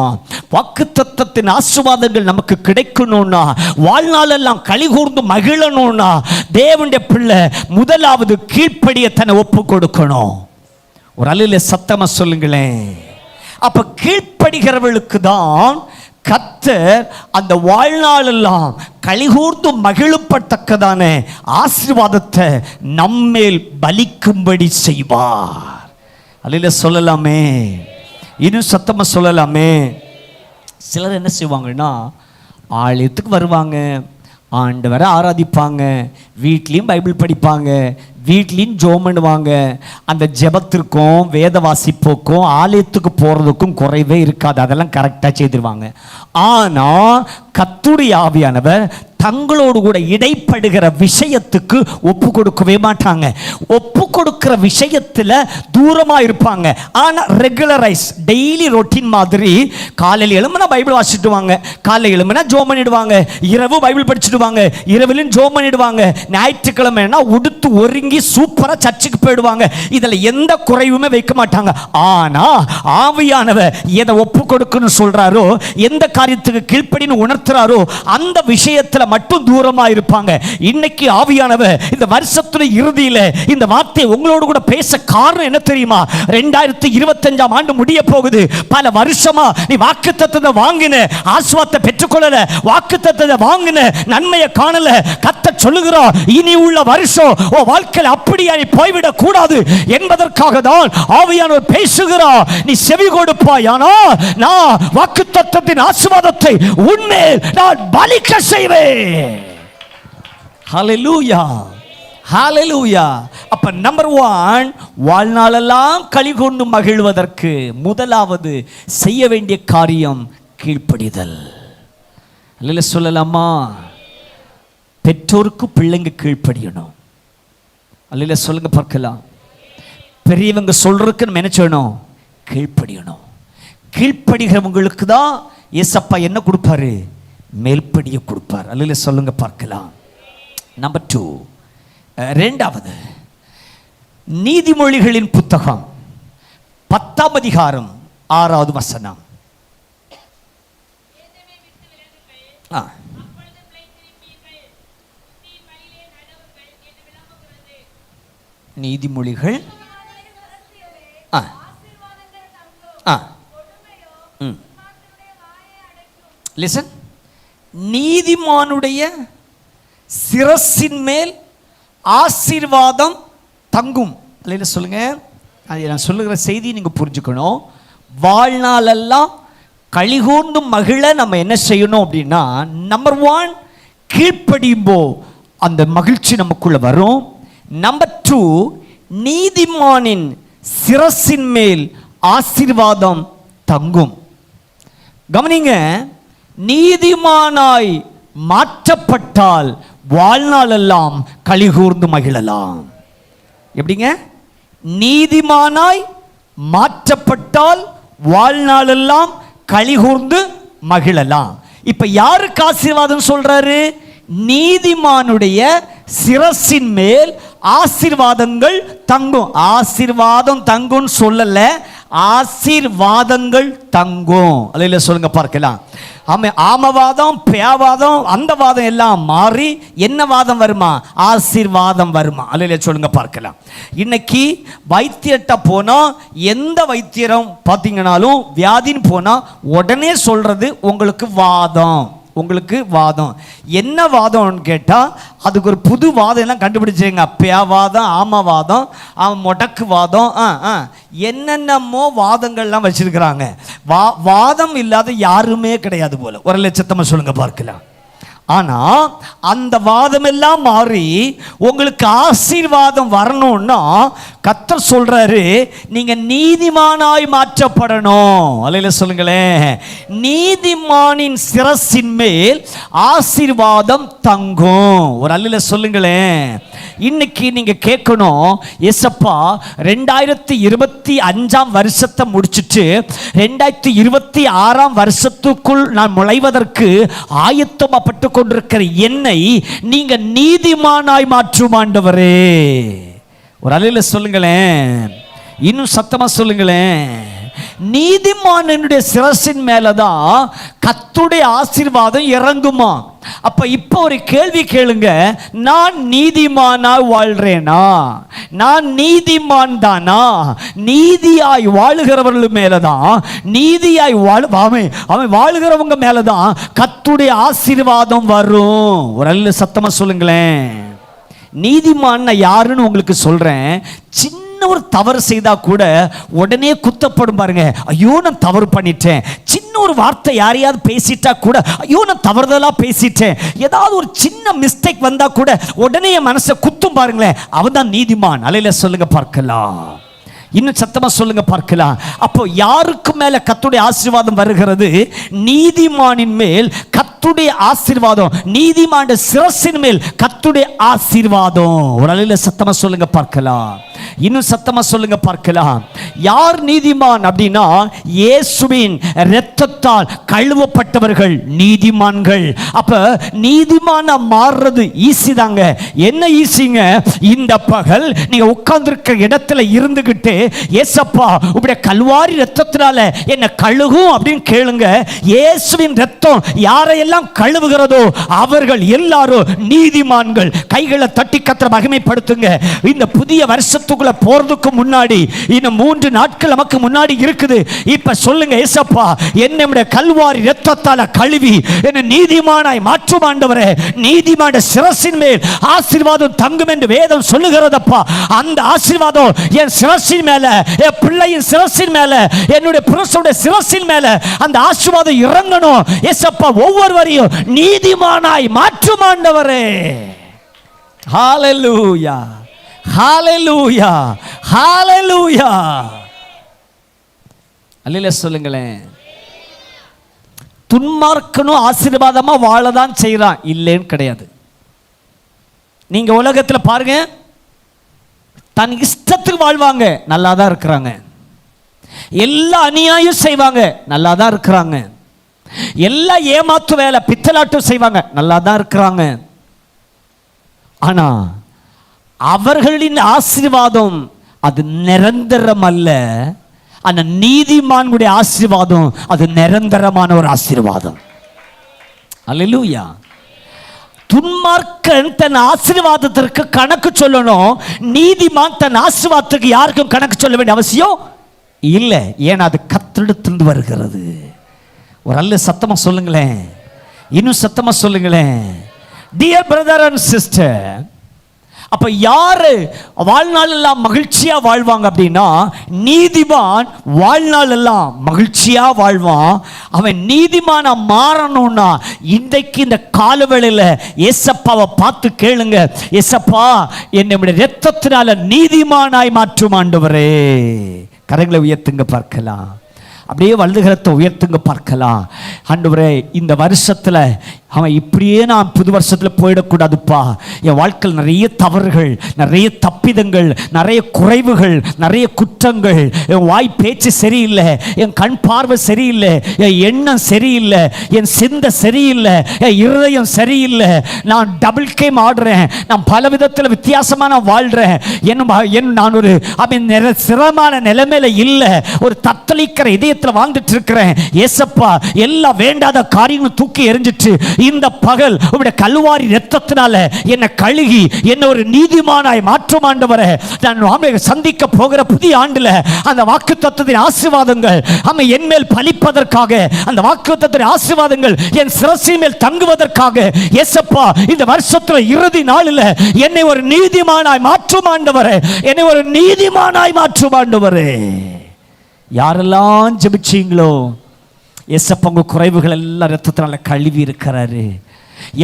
வாக்குத்தத்தத்தின் ஆசீர்வாதங்கள் நமக்கு கிடைக்கணும்னா, வாழ்நாளெல்லாம் களிகூர்ந்து மகிழணும்னா தேவனுடைய பிள்ளை முதலாவது கீழ்ப்படிய தன்னை ஒப்பு கொடுக்கணும். ஒரு அல்லேலூயா சத்தமா சொல்லுங்களேன். அப்ப கீழ்ப்படுகிறவர்களுக்கு தான் கர்த்தர் அந்த வாழ்நாளெல்லாம் கலிகூர்ந்து மகிழப்பட்டக்கதான ஆசீர்வாதத்தை நம்மேல் பலிக்கும்படி செய்வார். அல்லேலூயா சொல்லலாமே, இன்னும் சத்தமா சொல்லலாமே. சிலர் என்ன செய்வாங்கன்னா, ஆலயத்துக்கு வருவாங்க, ஆண்டவரை ஆராதிப்பாங்க, வீட்லேயும் பைபிள் படிப்பாங்க, வீட்லேயும் ஜெபம் பண்ணுவாங்க. அந்த ஜெபத்திற்கும் வேத வாசிப்புக்கும் ஆலயத்துக்கு போகிறதுக்கும் குறைவே இருக்காது, அதெல்லாம் கரெக்டாக செய்திருவாங்க. ஆனால் கர்த்தருடைய ஆவியானவர் தங்களோடு கூட இடைப்படுகிற விஷயத்துக்கு ஒப்பு கொடுக்கவே மாட்டாங்க. ஒப்பு கொடுக்கிற விஷயத்தில் தூரமாக இருப்பாங்க. ஆனால் ரெகுலரைஸ் டெய்லி ரொட்டீன் மாதிரி காலையில் எழும்புனா பைபிள் வாசிட்டுவாங்க, காலையில் எழும்புனா ஜெபம் பண்ணிடுவாங்க, இரவு பைபிள் படிச்சுடுவாங்க, இரவிலும் ஜெபம் பண்ணிடுவாங்க, ஞாயிற்றுக்கிழமைனா உடுத்து ஒருங்கி சூப்பராக சர்ச்சுக்கு போயிடுவாங்க. இதில் எந்த குறைவுமே வைக்க மாட்டாங்க. ஆனால் ஆவியானவர் எதை ஒப்பு கொடுக்கணும்னு சொல்றாரோ, எந்த காரியத்துக்கு கீழ்ப்படின்னு உணர்த்துறாரோ அந்த விஷயத்தில் மட்டும் தூரமா இருப்பாங்க. இன்னைக்கு ஆவியானவர் இந்த வருஷத்துல இறுதியில இந்த வார்த்தை உங்களோடு கூட பேச காரணம் என்ன தெரியுமா? 2025 ஆண்டு முடிய போகுது. பல வருஷமா நீ வாக்குத்தத்தத்தை வாங்கின, ஆசீர்வாதத்தை பெற்றுக்கொள்ளல, வாக்குத்தத்தத்தை வாங்கின, நன்மையை காணல. கர்த்தர் சொல்லுகிறார், இனி உள்ள வருஷம் உன் வாழ்க்கையில் அப்படியே நீ போய்விடக் கூடாது என்பதற்காக தான் ஆவியானவர் பேசுகிறார். நீ செவி கொடுப்பாய், ஆனால் நான் வாக்குத்தத்தத்தின் ஆசீர்வாதத்தை உன்மேல் நான் பலிக்க செய்வேன். ஹல்லேலூயா, ஹல்லேலூயா. அப்ப நம்பர் 1, வாழ்நாளெல்லாம் களிகொண்டு மகிழ்வதற்கு முதலாவது செய்ய வேண்டிய காரியம் கீழ்ப்படிதல். அல்ல சொல்லலாமா? பெற்றோருக்கு பிள்ளைங்க கீழ்ப்படியணும். அல்ல சொல்லுங்க பார்க்கலாம். பெரியவங்க சொல்றதுக்கு நம்ம என்ன செய்யணும்? கீழ்ப்படியணும். கீழ்ப்படுகிறவங்களுக்கு தான் ஏசப்பா என்ன கொடுப்பாரு? மேல்படியை கொடுப்பார். அல்ல சொல்லுங்க பார்க்கலாம். நம்பர் 2, இரண்டாவது நீதிமொழிகளின் புத்தகம் 10ஆம் அதிகாரம் 6வது வசனம். நீதிமொழிகள் லிசன். நீதிமானுடைய சிரசின் மேல் ஆசீர்வாதம் தங்கும். இல்லைன்னு சொல்லுங்க. அது நான் சொல்லுகிற செய்தி நீங்க புரிஞ்சுக்கணும். வாழ்நாளெல்லாம் களிகூர்ந்து மகிழ நம்ம என்ன செய்யணும் அப்படின்னா, நம்பர் 1 கீழ்ப்படியும்போ அந்த மகிழ்ச்சி நமக்குள்ள வரும். நம்பர் 2 நீதிமானின் சிரசின் மேல் ஆசீர்வாதம் தங்கும். கவனிங்க, நீதிமானாய் மாற்றப்பட்டால் வாழ்நாளெல்லாம் களிகூர்ந்து மகிழலாம். எப்படிங்க? நீதிமானாய் மாற்றப்பட்டால் வாழ்நாளெல்லாம் களிகூர்ந்து மகிழலாம். இப்ப யாருக்கு ஆசீர்வாதம் சொல்றாரு? நீதிமானுடைய சிரசின் மேல் ஆசீர்வாதங்கள் தங்கும். ஆசீர்வாதம் தங்கும் சொல்லல, ஆசீர்வாதங்கள் தங்கும். அல்ல சொல்லுங்க பார்க்கலாம். ஆமவாதம், பேவாதம், அந்த வாதம் எல்லாம் மாறி என்ன வாதம் வருமா? ஆசீர்வாதம் வருமா? அல்ல சொல்லுங்க பார்க்கலாம். இன்னைக்கு வைத்தியர்கிட்ட போனா, எந்த வைத்தியரும் பார்த்தீங்கன்னாலும் வியாதின்னு போனா உடனே சொல்றது உங்களுக்கு வாதம், உங்களுக்கு வாதம். என்ன வாதம்னு கேட்டால் அதுக்கு ஒரு புது வாதம் எல்லாம் கண்டுபிடிச்சிருங்க. பேவாதம், ஆமவாதம், முடக்கு வாதம், என்னென்னமோ வாதங்கள்லாம் வச்சிருக்கிறாங்க. வாதம் இல்லாத யாருமே கிடையாது போல. ஒரு லட்சத்தமாக சொல்லுங்க பார்க்கலாம். ஆனால் அந்த வாதம் எல்லாம் மாறி உங்களுக்கு ஆசீர்வாதம் வரணும்னா கர்த்தர் சொல்றாரு, நீங்க நீதிமானாய் மாற்றப்படணும். அல்லேலூயா சொல்லுங்களேன். நீதிமானின் சிரசின் மேல் ஆசீர்வாதம் தங்கும். ஒரு அல்லேலூயா சொல்லுங்களேன். இன்னைக்கு நீங்க கேட்கணும், ஏசப்பா 2025 வருஷத்தை முடிச்சுட்டு 2026 வருஷத்துக்குள் நான் நுழைவதற்கு ஆயத்தப்பட்டு கொண்டிருக்கிற என்னை நீங்க நீதிமானாய் மாற்றும் ஆண்டவரே. ஒரு அல்லேலூயா சொல்லுங்களேன். இன்னும் சத்தமா சொல்லுங்களேன். நீதிமானுடைய சிரசின் மேலதான் கர்த்தருடைய ஆசீர்வாதம் இறங்குமா. அப்ப இப்போ ஒரு கேள்வி கேளுங்க, நான் நீதிமானா வாழ்றேனா? நான் நீதிமான் தானா? நீதியாய் வாழுகிறவர்கள் மேலதான், நீதியாய் அவன் வாழுகிறவங்க மேலதான் கர்த்தருடைய ஆசீர்வாதம் வரும். ஒரு நல்ல சத்தமா சொல்லுங்களேன். நீதிமான் யாருன்னு உங்களுக்கு சொல்றேன். சின்ன ஒரு தவறு செய்தா கூட உடனே குத்தப்படும் பாருங்க. ஐயோ நான் தவறு பண்ணிட்டேன். சின்ன ஒரு வார்த்தை யாரையாவது பேசிட்டா கூட ஐயோ நான் தவறுதலா பேசிட்டேன். ஏதாவது ஒரு சின்ன மிஸ்டேக் வந்தா கூட உடனே என் மனசை குத்தும் பாருங்களேன். அவன் தான் நீதிமான். அலையில சொல்லுங்க பார்க்கலாம். இன்னும் சத்தமா சொல்லுங்க பார்க்கலாம். அப்போ யாருக்கு மேல கர்த்தருடைய ஆசீர்வாதம் வருகிறது? நீதிமானின் மேல் கர்த்தருடைய ஆசீர்வாதம். நீதிமானுடைய சிரசின் மேல் கர்த்தருடைய ஆசீர்வாதம். ஒரு அலையில சத்தமா சொல்லுங்க பார்க்கலாம். இன்னும் சத்தமா சொல்லுங்க பார்க்கலாம். யார் நீதிமான் அப்படின்னா, இயேசுவின் இரத்தத்தால் கழுவப்பட்டவர்கள் நீதிமான்கள். அப்ப நீதிமான மாறுறது ஈஸி தாங்க. என்ன ஈஸிங்க? இந்த பகல் நீங்க உட்கார்ந்திருக்க இடத்துல இருந்துகிட்டு, ஏசப்பா உடைய கல்வாரி இரத்தத்தினால என்ன கழுகும் அப்படின்னு கேளுங்க. இயேசுவின் இரத்தம் யாரையெல்லாம் கழுவுகிறதோ அவர்கள் எல்லாரும் நீதிமான்கள். கைகளை தட்டி கர்த்தரை மகிமைப்படுத்துங்க. இந்த புதிய வருஷத்துக்குள்ள போறதுக்கு முன்னாடி இன்னும் 3 நாட்கள் நமக்கு முன்னாடி இருக்குது. இப்ப சொல்லுங்க, ஏசப்பா என்னுடைய கல்வாரி இரத்தத்தால கழுவி என்ன நீதிமானாய் மாற்றும் ஆண்டவரே. நீதிமான சிரசின் மேல் ஆசீர்வாதம் தங்கும் என்று வேதம் சொல்லுகிறதப்பா. அந்த ஆசீர்வாதம் என் சிரசின் மேல, என் பிள்ளையின் சிரசின் மேல, என்னுடைய புருஷனுடைய சிரசின் மேல அந்த ஆசீர்வாதம் இறங்கணும். ஏசப்பா ஒவ்வொருவரையும் நீதிமானாய் மாற்றும் ஆண்டவரே. ஹalleluya, ஹalleluya, ஹalleluya. அல்லேலூயா சொல்லுங்களேன். துன்மார்க்கனும் ஆசீர்வாதமா வாழதான் செய்றான், இல்லைன்னு கிடையாது. நீங்க உலகத்துல பாருங்க, தன் இஷ்டத்துக்கு வாழ்வாங்க, நல்லா தான் இருக்கிறாங்க. எல்லா அநியாயம் செய்வாங்க, நல்லா தான் இருக்கிறாங்க. எல்லா ஏமாத்து வேலை பித்தலாட்டம் செய்வாங்க, நல்லா தான் இருக்கிறாங்க. ஆனா அவர்களின் ஆசீர்வாதம் அது நிரந்தரம் அல்ல. ஆனா நீதிமான்களுடைய ஆசீர்வாதம் அது நிரந்தரமான ஒரு ஆசீர்வாதம். அல்லேலூயா. துன்மார்க்கன் தன் ஆசீர்வாதத்திற்கு கணக்கு சொல்லணும். நீதிமான் தன் ஆசீர்வாதத்துக்கு யாருக்கும் கணக்கு சொல்ல வேண்டிய அவசியம் இல்லை. ஏன்னா அது கர்த்தரிடத்திலிருந்து வருகிறது. ஒரு நல்ல சத்தமா சொல்லுங்களேன். இன்னும் சத்தமா சொல்லுங்களேன். டியர் பிரதர் அண்ட் சிஸ்டர், அப்ப யாரு வாழ்நாள் எல்லாம் மகிழ்ச்சியா வாழ்வாங்க அப்படின்னா, நீதிமான் வாழ்நாள் எல்லாம் மகிழ்ச்சியா வாழ்வான். அவன் நீதிமான மாறணும்னா இன்றைக்கு இந்த காலவேளையில ஏசப்பாவை பார்த்து கேளுங்க, ஏசப்பா என்னுடைய இரத்தத்தினால நீதிமானாய் மாற்றும் ஆண்டவரே. கரங்களை உயர்த்துங்க பார்க்கலாம். அப்படியே வலதுகரத்தை உயர்த்துங்க பார்க்கலாம். ஆண்டவரே இந்த வருஷத்துல அவன் இப்படியே நான் புது வருஷத்தில் போயிடக்கூடாதுப்பா. என் வாழ்க்கையில் நிறைய தவறுகள், நிறைய தப்பிதங்கள், நிறைய குறைவுகள், நிறைய குற்றங்கள். என் வாய் பேச்சு சரியில்லை, என் கண் பார்வை சரியில்லை, என் எண்ணம் சரியில்லை, என் சிந்தை சரியில்லை, என் இருதயம் சரியில்லை. நான் டபுள் கேம் ஆடுறேன், நான் பல விதத்தில் வித்தியாசமாக நான் வாழ்கிறேன். நான் ஒரு சிரமமான நிலைமையில இல்லை, ஒரு தத்தளிக்கிற இதயத்தில் வாழ்ந்துட்டு இருக்கிறேன். ஏசப்பா எல்லா வேண்டாத காரியங்களும் தூக்கி எறிஞ்சிட்டு இந்த பகல் உம்முடைய கல்வாரி இரத்தத்தினால என்னை கழுகி என்னை ஒரு நீதிமானாய் மாற்றும் ஆண்டவரே. நான் சந்திக்க போகிற புதிய ஆண்டுல அந்த வாக்குத்தத்தத்தின் ஆசீர்வாதங்கள் என் மேல் பலிப்பதற்காக, அந்த வாக்குத்தத்தத்தின் ஆசீர்வாதங்கள் என் சிரசின் மேல் தங்குவதற்காக ஏசப்பா இந்த வருஷத்துல இறுதி நாளில் என்னை ஒரு நீதிமானாய் மாற்றும் ஆண்டவரே. என்னை ஒரு நீதிமானாய் மாற்றும் ஆண்டவரே. யாரெல்லாம் ஜெபிச்சீங்களோ ஏசப்பா உங்க குறைவுகள் எல்லாம் இரத்தத்தினால கழுவி இருக்கிறாரு.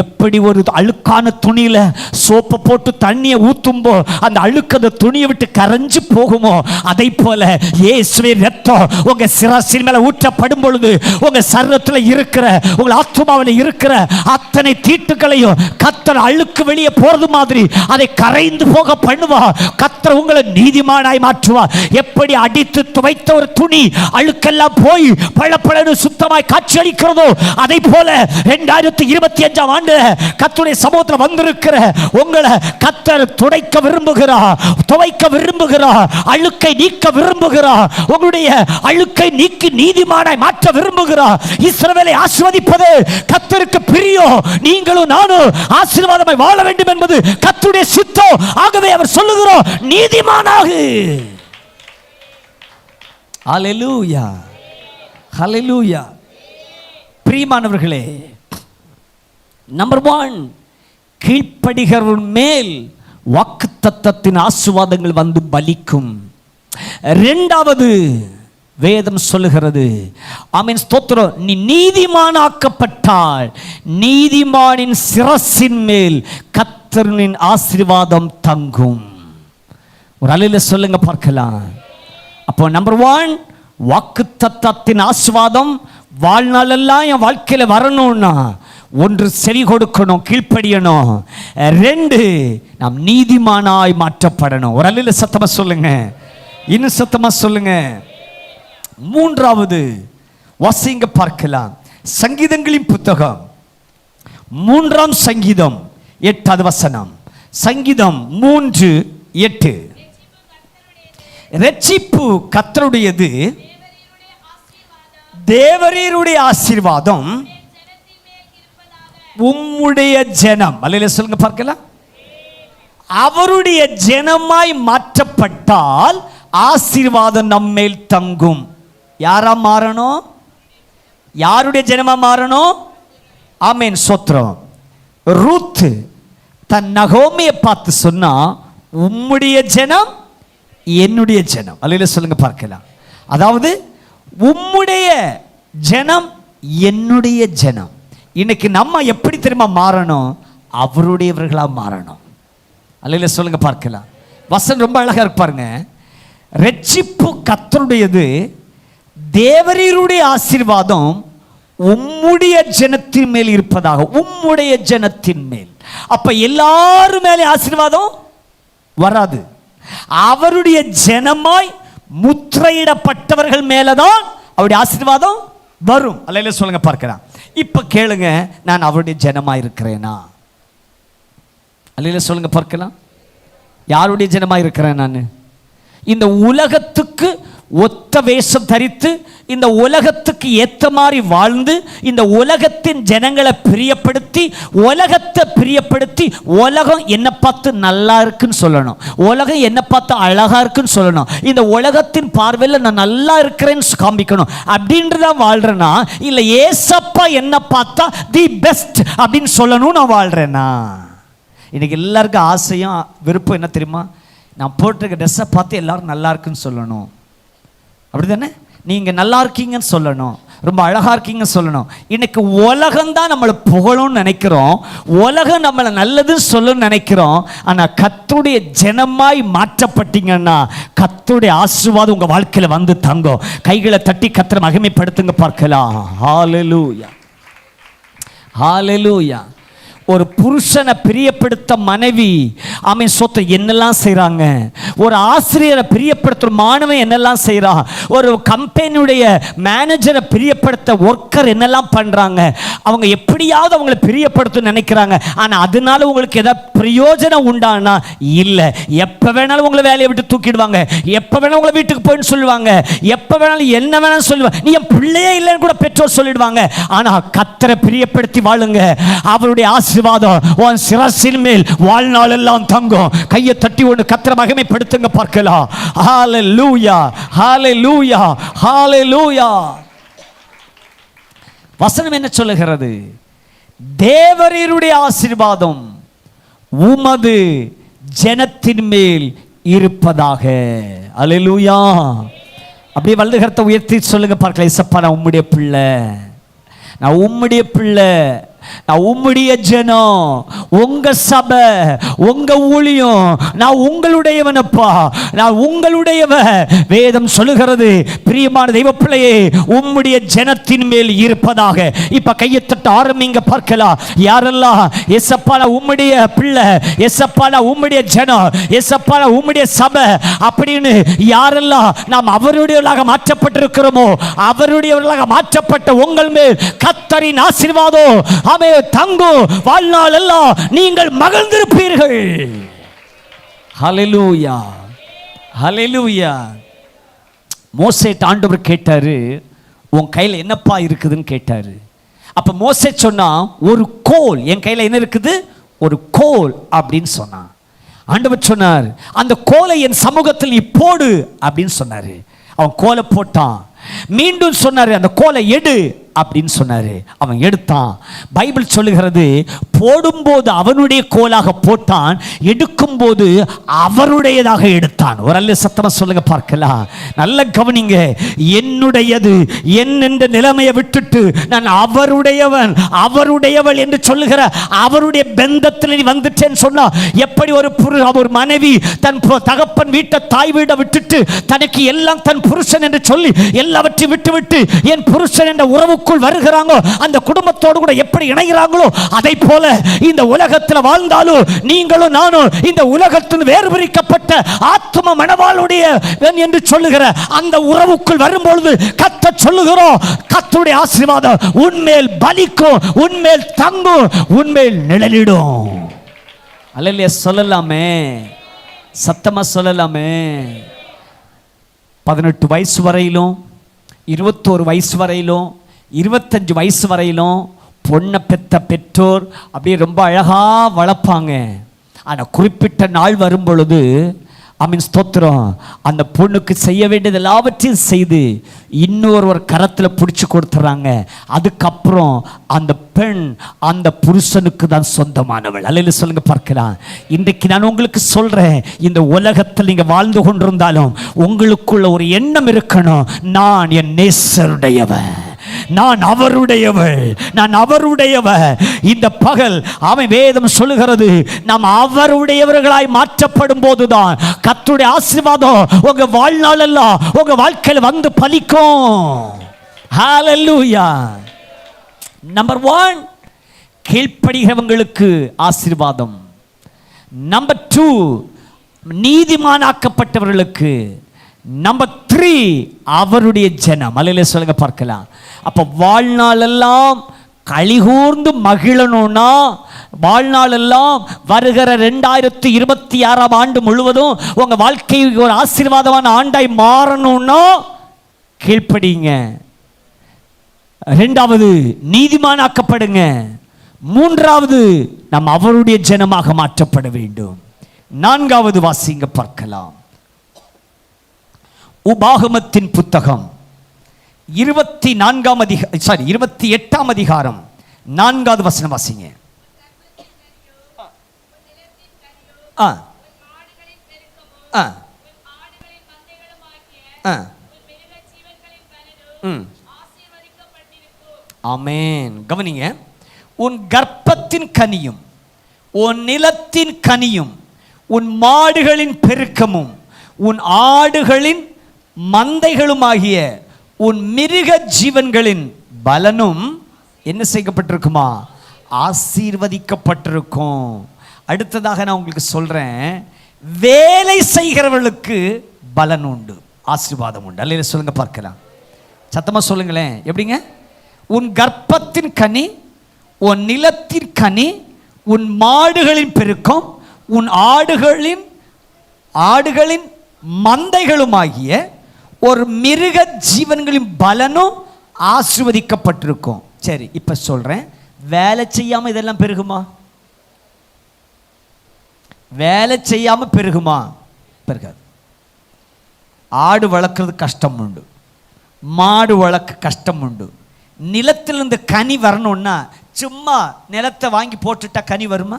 எப்படி ஒரு அழுக்கான துணியில சோப்பை போட்டு தண்ணியை ஊத்தும்போ அந்த அழுக்கு அந்த துணியை விட்டு கரைஞ்சு போகுமோ, அதை போல இயேசுவின் இரத்தம் உங்க சிரசின் மேல ஊற்றப்படும் பொழுது உங்க சரீரத்தில் இருக்கிற, உங்க ஆத்துமாவில் இருக்கிற அத்தனை தீட்டுகளையும் கர்த்தர் அழுக்கு வெளியே போறது மாதிரி அதை கரைந்து போக பண்ணுவா. கர்த்தர் உங்களை நீதிமானாய் மாற்றுவா. எப்படி அடித்து துவைத்த ஒரு துணி அழுக்கெல்லாம் போய் பளபளன்னு சுத்தமாய் காட்சி அளிக்கிறதோ, அதை போல 2025 25ஆம் ஆண்டு கர்த்தருடைய சமூகத்தில் வந்திருக்கிற உங்களை கர்த்தர் துடைக்க விரும்புகிறார், துவைக்க விரும்புகிறார், அழுக்கை நீக்க விரும்புகிறார், உங்களுடைய அழுக்கை நீக்கி நீதிமானாய் மாற்ற விரும்புகிறார். இஸ்ரவேலை ஆசீர்வதிப்பது கர்த்தருக்கு பிரியம். நீங்களும் நானும் ஆசீர்வாதமாய் வாழ வேண்டும் என்பது கர்த்தருடைய சித்தம். ஆகவே அவர் சொல்லுகிறார், நீதிமானாக. ஹல்லேலூயா, ஹல்லேலூயா. பிரியமானவர்களே, நம்பர் 1, கீழ்ப்படிகிறவன் மேல் வாக்குத்தத்தத்தின் ஆசீர்வாதங்கள் வந்து பலிக்கும். 2வது வேதம் சொல்லுகிறது, ஆமென் ஸ்தோத்திரம், நீ நீதிமானாக்கப்பட்டால் நீதிமானின் சிரசின் மேல் கர்த்தரின் ஆசீர்வாதம் தங்கும். ஒரு அலையில சொல்லுங்க பார்க்கலாம். அப்போ நம்பர் 1, வாக்குத்தத்தத்தின் ஆசீர்வாதம் வாழ்நாளெல்லாம் என் வாழ்க்கையில வரணும்னா 1 செவி கொடுக்கணும், கீழ்ப்படியணும். 2 நாம் நீதிமானாய் மாற்றப்படணும். ஒரு அலையில சத்தமா சொல்லுங்க, இன்னும் சத்தமா சொல்லுங்க. 3வது வாசிங்க பார்க்கலாம். சங்கீதங்களின் புத்தகம் 3ஆம் சங்கீதம் 8வது வசனம். சங்கீதம் 3:8. இரட்சிப்பு கர்த்தருடையது, தேவரீருடைய ஆசீர்வாதம் உம்முடைய ஜனம். அல்லேலூயா சொல்லுங்க பார்க்கலாம். அவருடைய ஜனமாய் மாற்றப்பட்டால் ஆசீர்வாதம் நம்மேல் தங்கும். யாரா மாறணும்? யாருடைய ஜனமா மாறணும்? ஆமென் ஸ்தோத்திரம். ரூத் தன் நகோமியை பார்த்து சொன்னா, உம்முடைய ஜனம் என்னுடைய ஜனம். அல்லேலூயா சொல்லுங்க பார்க்கலாம். அதாவது உம்முடைய ஜனம் என்னுடைய ஜனம். இன்னைக்கு நம்ம எப்படி தெரியுமா மாறணும்? அவருடையவர்களா மாறணும். அல்லேலூயா சொல்லுங்க பார்க்கலாம். வசனம் ரொம்ப அழகா இருக்கு பாருங்க. இரட்சிப்பு கர்த்தருடையது, தேவரீருடைய ஆசீர்வாதம் உம்முடைய ஜனத்தின் மேல் இருப்பதாக. உம்முடைய ஜனத்தின் மேல். அப்ப எல்லாரும் மேலே ஆசீர்வாதம் வராது. அவருடைய ஜனமாய் முத்திரையிடப்பட்டவர்கள் மேலதான் அவருடைய ஆசீர்வாதம் வரும். அல்லேலூயா சொல்லுங்க பார்க்கலாம். இப்ப கேளுங்க, நான் அவருடைய ஜனமாய் இருக்கிறேனா? அல்லேலூயா சொல்லுங்க பார்க்கலாம். யாருடைய ஜனமாய் இருக்கிறேன் நான்? இந்த உலகத்துக்கு ஒத்த வேஷம் தரித்து, இந்த உலகத்துக்கு ஏற்ற மாதிரி வாழ்ந்து, இந்த உலகத்தின் ஜனங்களை பிரியப்படுத்தி, உலகத்தை பிரியப்படுத்தி, உலகம் என்ன பார்த்து நல்லா இருக்குன்னு சொல்லணும், உலகம் என்ன பார்த்து அழகா இருக்குன்னு சொல்லணும், இந்த உலகத்தின் பார்வையில் நான் நல்லா இருக்கிறேன்னு காமிக்கணும் அப்படின்றதான் வாழ்றேனா, இல்லை ஏசப்பா என்ன பார்த்தா தி பெஸ்ட் அப்படின்னு சொல்லணும் நான் வாழ்றேனா? இன்னைக்கு எல்லாருக்கும் ஆசையும் விருப்பம் என்ன தெரியுமா? நான் போட்டிருக்க ட்ரெஸ்ஸை பார்த்து எல்லாரும் நல்லா இருக்குன்னு சொல்லணும். அப்படி தானே? நீங்கள் நல்லா இருக்கீங்கன்னு சொல்லணும், ரொம்ப அழகாக இருக்கீங்கன்னு சொல்லணும். இன்னைக்கு உலகம்தான் நம்மளை புகழும்னு நினைக்கிறோம், உலகம் நம்மளை நல்லதுன்னு சொல்லணும்னு நினைக்கிறோம். ஆனால் கர்த்தருடைய ஜனமாய் மாற்றப்பட்டீங்கன்னா கர்த்தருடைய ஆசீர்வாதம் உங்கள் வாழ்க்கையில் வந்து தங்கும். கைகளை தட்டி கர்த்தரை மகிமைப்படுத்துங்க பார்க்கலாம். ஹல்லேலூயா, ஹல்லேலூயா. ஒரு புருஷனை பிரியப்படுத்த மனைவி ஆமென் சொத்தை என்னெல்லாம் செய்கிறாங்க, ஒரு ஆசிரியரை பிரியப்படுத்துற மாணவன் என்னெல்லாம் செய்கிறான், ஒரு கம்பெனியுடைய மேனேஜரை பிரியப்படுத்த ஒர்க்கர் என்னெல்லாம் பண்ணுறாங்க. அவங்க எப்படியாவது அவங்களை பிரியப்படுத்த நினைக்கிறாங்க. ஆனால் அதனால உங்களுக்கு ஏதாவது பிரயோஜனம் உண்டானா? இல்லை. எப்போ வேணாலும் உங்களை வேலையை விட்டு தூக்கிடுவாங்க, எப்போ வேணாலும் உங்களை வீட்டுக்கு போயின்னு சொல்லுவாங்க, எப்போ வேணாலும் என்ன வேணாலும் சொல்லுவாங்க, நீ என் பிள்ளையே இல்லைன்னு கூட பெற்றோர் சொல்லிடுவாங்க. ஆனால் கர்த்தரை பிரியப்படுத்தி வாழுங்க, அவருடைய ஆசீர்வாதம் உன் சிரசின் மேல் வாழ்நாள் எல்லாம் தங்கும். கையை தட்டி ஒன்று கர்த்தரை மகிமைப்படுத்துங்க பார்க்கலாம். ஹல்லேலூயா, ஹல்லேலூயா, ஹல்லேலூயா. வசனம் என்ன சொல்லுகிறது? தேவரீருடைய ஆசீர்வாதம் உமது ஜனத்தின் மேல் இருப்பதாக. ஹல்லேலூயா. அப்படியே வலது கரத்தை உயர்த்தி சொல்லுங்க பார்க்கலாம். இயேசப்பா, நான் உம்முடைய பிள்ளை, நான் உம்முடைய பிள்ளை, நான் உம்முடைய ஜனம், உங்க சபை, உங்க ஊழியம், நான் உங்களுடையவனப்பா, நான் உங்களுடையவன். வேதம் சொல்லுகிறது, பிரியமான தெய்வ பிள்ளையே, உம்முடைய ஜனத்தின் மேல் இருப்பதாக. இப்ப கையை தட்ட ஆரம்பிங்க பார்க்கலாம். யாரெல்லாம் ஏசப்பா நான் உம்முடைய பிள்ளை, ஏசப்பா நான் உம்முடைய ஜனம், ஏசப்பா நான் உம்முடைய சபை அப்படின்னு யாரெல்லாம் நாம் அவருடையவர்களாக மாற்றப்பட்டிருக்கிறோமோ, அவருடையவர்களாக மாற்றப்பட்ட உங்கள் மேல் கர்த்தரின் ஆசீர்வாதம் ஆமே தங்கும், வாழ்நாள் எல்லாம் நீங்கள் மகிழ்ந்திருப்பீர்கள். ஹல்லேலூயா, ஹல்லேலூயா. மோசேட்ட ஆண்டவர் கேட்டாரு, உன் கையில் என்னப்பா இருக்குதுன்னு கேட்டாரு. அப்ப மோசே சொன்னா, ஒரு கோல், என் கையில் என்ன இருக்குது? ஒரு கோல் அப்படின்னு சொன்னான். ஆண்டவர் சொன்னார், அந்த கோலை என் சமூகத்தில் நீ போடு அப்படின்னு சொன்னாரு. அவன் கோலை போட்டான். மீண்டும் சொன்னாரு, அந்த கோலை எடு அப்படின்னு சொன்னாரு. அவன் எடுத்தான். பைபிள் சொல்லுகிறது, போடும்போது அவனுடைய கோலாக போட்டான், எடுக்கும் போது அவருடையதாக எடுத்தான். ஒரு அல்ல சத்தமா சொல்லுங்க பார்க்கலாம். நல்ல கவனிங்க. என்னுடையது என்ற நிலைமையை விட்டுட்டு நான் அவருடையவன் அவருடையவள் என்று சொல்லுகிற அவருடைய பந்தத்தில் நீ வந்துட்டேன்னு சொன்னா, எப்படி ஒரு மனைவி தன் தகப்பன் வீட்டை தாய் வீட்டை விட்டுட்டு தனக்கு எல்லாம் தன் புருஷன் என்று சொல்லி எல்லாவற்றையும் விட்டு என் புருஷன் என்ற உறவு வருகிறாங்க, அந்த குடும்பத்தோடு கூட எப்படி இணைகிறாங்களோ, அதை போல இந்த உலகத்தில் வாழ்ந்தாலும் நீங்களும் நானும் இந்த உலகத்தில் வேறுபிரிக்கப்பட்ட ஆத்ம மனவாளுடைய என்று சொல்லுகிற அந்த உறவுக்குள் வரும்பொழுது கத்த சொல்லுகிறோம், கர்த்தருடைய ஆசீர்வாதம் உன்மேல் பலிக்கும், உன்மேல் தங்கும், உன்மேல் நிழலிடும். அல்லேலூயா சொல்லலாமே, சத்தமா சொல்லலாமே. 18 வயசு வரையிலும், 21 வயசு வரையிலும், 25 வயசு வரையிலும் பொண்ணை பெற்ற பெற்றோர் அப்படியே ரொம்ப அழகாக வளர்ப்பாங்க. ஆனால் குறிப்பிட்ட நாள் வரும் பொழுது, ஆமீன் ஸ்தோத்திரம், அந்த பொண்ணுக்கு செய்ய வேண்டியது எல்லாவற்றையும் செய்து இன்னொருவர் கரத்தில் பிடிச்சி கொடுத்துறாங்க. அதுக்கப்புறம் அந்த பெண் அந்த புருஷனுக்கு தான் சொந்தமானவள். அல்லேலூயா சொல்லுங்க பார்க்கலாம். இன்றைக்கு நான் உங்களுக்கு சொல்றேன், இந்த உலகத்தில் நீங்க வாழ்ந்து கொண்டிருந்தாலும் உங்களுக்குள்ள ஒரு எண்ணம் இருக்கணும், நான் என் நேசருடையவன், நான் அவருடையவள், நான் அவருடையவள். இந்த பகல் அவன் வேதம் சொல்லுகிறது, நாம் அவருடையவர்களாய் மாற்றப்படும் போதுதான் கர்த்தருடைய ஆசீர்வாதம் உங்க வாழ்நாள் எல்லாம் உங்க வாழ்க்கையில் வந்து பலிக்கும். ஹல்லேலூயா. நம்பர் 1, கீழ்ப்படிகிறவங்களுக்கு ஆசீர்வாதம். நம்பர் 2, நீதிமானாக்கப்பட்டவர்களுக்கு. நம்பர் 3, அவருடைய ஜனம். அல்லேலூயா சொல்லுங்க பார்க்கலாம். அப்ப வாழ்நாளெல்லாம் கலிகூர்ந்து மகிழணும்னா, வாழ்நாளெல்லாம் வருகிற 2026 ஆண்டு முழுவதும் உங்க வாழ்க்கை ஒரு ஆசீர்வாதமான ஆண்டாய் மாறணும்னா கீழ்ப்படிங்க. 2வது நீதிமானாக்கப்படுங்க. 3வது நாம் அவருடைய ஜனமாக மாற்றப்பட வேண்டும். 4வது வாசிங்க பார்க்கலாம். உபாகமத்தின் புத்தகம் 28ஆம் அதிகாரம் 4வது வசனம் வாசிங்க. ஆமென். கவனிங்க. உன் கர்ப்பத்தின் கனியும், உன் நிலத்தின் கனியும், உன் மாடுகளின் பெருக்கமும், உன் ஆடுகளின் மந்தைகளுமாகிய உன் மிருக ஜீவன்களின் பலனும் என்ன செய்யப்பட்டிருக்குமா? ஆசீர்வதிக்கப்பட்டிருக்கும். அடுத்ததாக நான் உங்களுக்கு சொல்றேன், வேலை செய்கிறவர்களுக்கு பலன் உண்டு, ஆசீர்வாதம் உண்டு. அல்லேலூயா சொல்லுங்க பார்க்கலாம். சத்தமா சொல்லுங்களேன். எப்படிங்க? உன் கர்ப்பத்தின் கனி, உன் நிலத்தின் கனி, உன் மாடுகளின் பெருக்கம், உன் ஆடுகளின் மந்தைகளுமாகிய ஒரு மிருக ஜீவன்களின் பலனும் ஆசீர்வதிக்கப்பட்டிருக்கும். சரி, இப்ப சொல்றேன், வேலை செய்யாம இதெல்லாம் பெருகுமா? வேலை செய்யாம பெருகுமா? பெருகாது. ஆடு வளர்க்கறது கஷ்டம் உண்டு, மாடு வளர்க்க கஷ்டம் உண்டு. நிலத்திலிருந்து கனி வரணும்னா சும்மா நிலத்தை வாங்கி போட்டுட்டா கனி வருமா?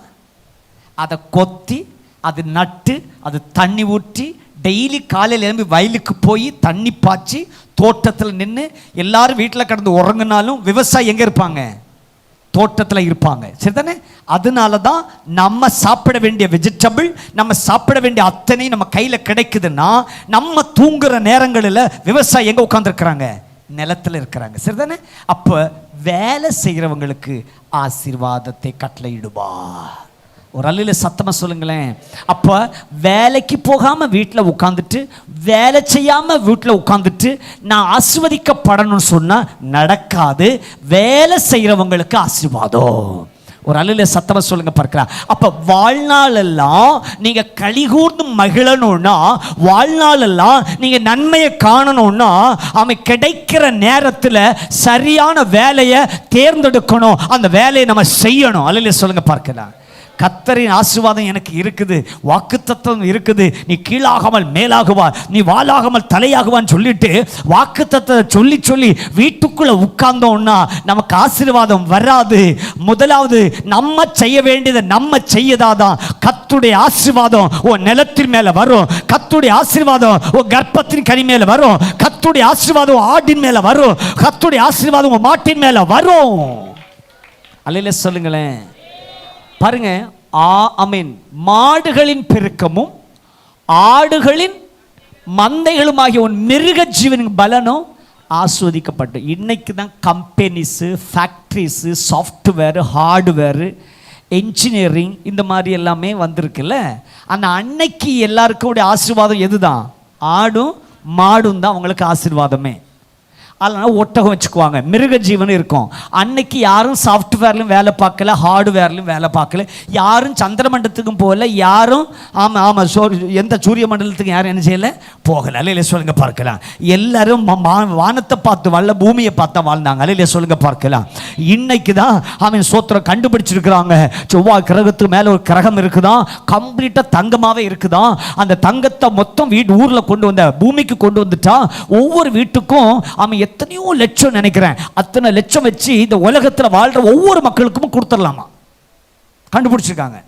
அதை கொத்தி, அது நட்டு, அது தண்ணி ஊற்றி, டெய்லி காலையில் எழும்பி வயலுக்கு போய் தண்ணி பாய்ச்சி தோட்டத்தில் நின்று, எல்லாரும் வீட்டில் கடந்து உறங்கினாலும் விவசாயி எங்கே இருப்பாங்க? தோட்டத்தில் இருப்பாங்க. சரிதானே? அதனால தான் நம்ம சாப்பிட வேண்டிய வெஜிடபிள், நம்ம சாப்பிட வேண்டிய அத்தனை நம்ம கையில் கிடைக்குதுன்னா, நம்ம தூங்குற நேரங்களில் விவசாயி எங்கே உட்காந்துருக்குறாங்க? நிலத்தில் இருக்கிறாங்க. சரிதானே? அப்போ வேலை செய்கிறவங்களுக்கு ஆசீர்வாதத்தை கட்டளையிடுவா. ஒரு அல்ல சத்தமாக சொல்லுங்களேன். அப்போ வேலைக்கு போகாமல் வீட்டில் உட்காந்துட்டு, வேலை செய்யாமல் வீட்டில் உட்காந்துட்டு நான் ஆசீர்வதிக்கப்படணும்னு சொன்னால் நடக்காது. வேலை செய்கிறவங்களுக்கு ஆசீர்வாதம். ஒரு அல்ல சத்தமாக சொல்லுங்க பார்க்கலாம். அப்போ வாழ்நாளெல்லாம் நீங்கள் களிகூர்ந்து மகிழணும்னா, வாழ்நாளெல்லாம் நீங்கள் நன்மையை காணணும்னா, அவன் கிடைக்கிற நேரத்தில் சரியான வேலையை தேர்ந்தெடுக்கணும். அந்த வேலையை நம்ம செய்யணும். அல்ல சொல்லுங்க பார்க்கலாம். கர்த்தரின் ஆசீர்வாதம் எனக்கு இருக்குது, வாக்குத்தத்தம் இருக்குது. நீ கீழாகாமல் மேலாகுவார், நீ வாளாகாமல் தலையாகுவான்னு சொல்லிட்டு வாக்குத்தத்தத்தை சொல்லி சொல்லி வீட்டுக்குள்ள உட்கார்ந்தோம்னா நமக்கு ஆசீர்வாதம் வராது. முதலாவது நம்ம செய்ய வேண்டியதை நம்ம செய்யதாதான் கர்த்தருடைய ஆசீர்வாதம் உன் நிலத்தின் மேல வரும். கர்த்தருடைய ஆசீர்வாதம் உன் கர்ப்பத்தின் கனி மேல வரும். கர்த்தருடைய ஆசீர்வாதம் ஆட்டின் மேல வரும். கர்த்தருடைய ஆசீர்வாதம் உன் மாட்டின் மேல வரும். அல்லேலூயா சொல்லுங்களேன். பாருங்க, ஆமென். மாடுகளின் பெருக்கமும் ஆடுகளின் மந்தைகளுமாகிய உன் மிருக ஜீவனின் பலனும் ஆஸ்வதிக்கப்பட்டு. இன்னைக்கு தான் companies, factories, software, hardware, engineering இந்த மாதிரி எல்லாமே வந்திருக்குல்ல. ஆனால் அன்னைக்கு எல்லாருக்கும் ஆசீர்வாதம் எதுதான்? ஆடும் மாடும் தான் அவங்களுக்கு ஆசீர்வாதமே. அதனால் ஒட்டகம் வச்சுக்குவாங்க, மிருக ஜீவன் இருக்கும். அன்னைக்கு யாரும் சாஃப்ட்வேர்லையும் வேலை பார்க்கல, ஹார்ட்வேர்லையும் வேலை பார்க்கல, யாரும் சந்திரமண்டலத்துக்கும் போகல, யாரும் எந்த சூரிய மண்டலத்துக்கும் யாரும் என்ன செய்யலை, போகலை. அல்லையில சொல்லுங்க பார்க்கலாம். எல்லாரும் வானத்தை பார்த்து வாழல, பூமியை பார்த்தா வாழ்ந்தாங்க. அல்லையில சொல்லுங்க பார்க்கலாம். இன்னைக்கு தான் அவன் சோத்திரம் கண்டுபிடிச்சிருக்கிறாங்க. செவ்வாய் கிரகத்துக்கு மேலே ஒரு கிரகம் இருக்குதான், கம்ப்ளீட்டாக தங்கமாகவே இருக்குதான். அந்த தங்கத்தை மொத்தம் ஊரில் கொண்டு வந்த பூமிக்கு கொண்டு வந்துட்டா ஒவ்வொரு வீட்டுக்கும் அவன் எத்தனையோ லட்சம் நினைக்கிறேன், அத்தனை லட்சம் வச்சு இந்த உலகத்தில் வாழ்ற ஒவ்வொரு மக்களுக்கும் கொடுத்துடலாமா, கண்டுபிடிச்சிருக்காங்க.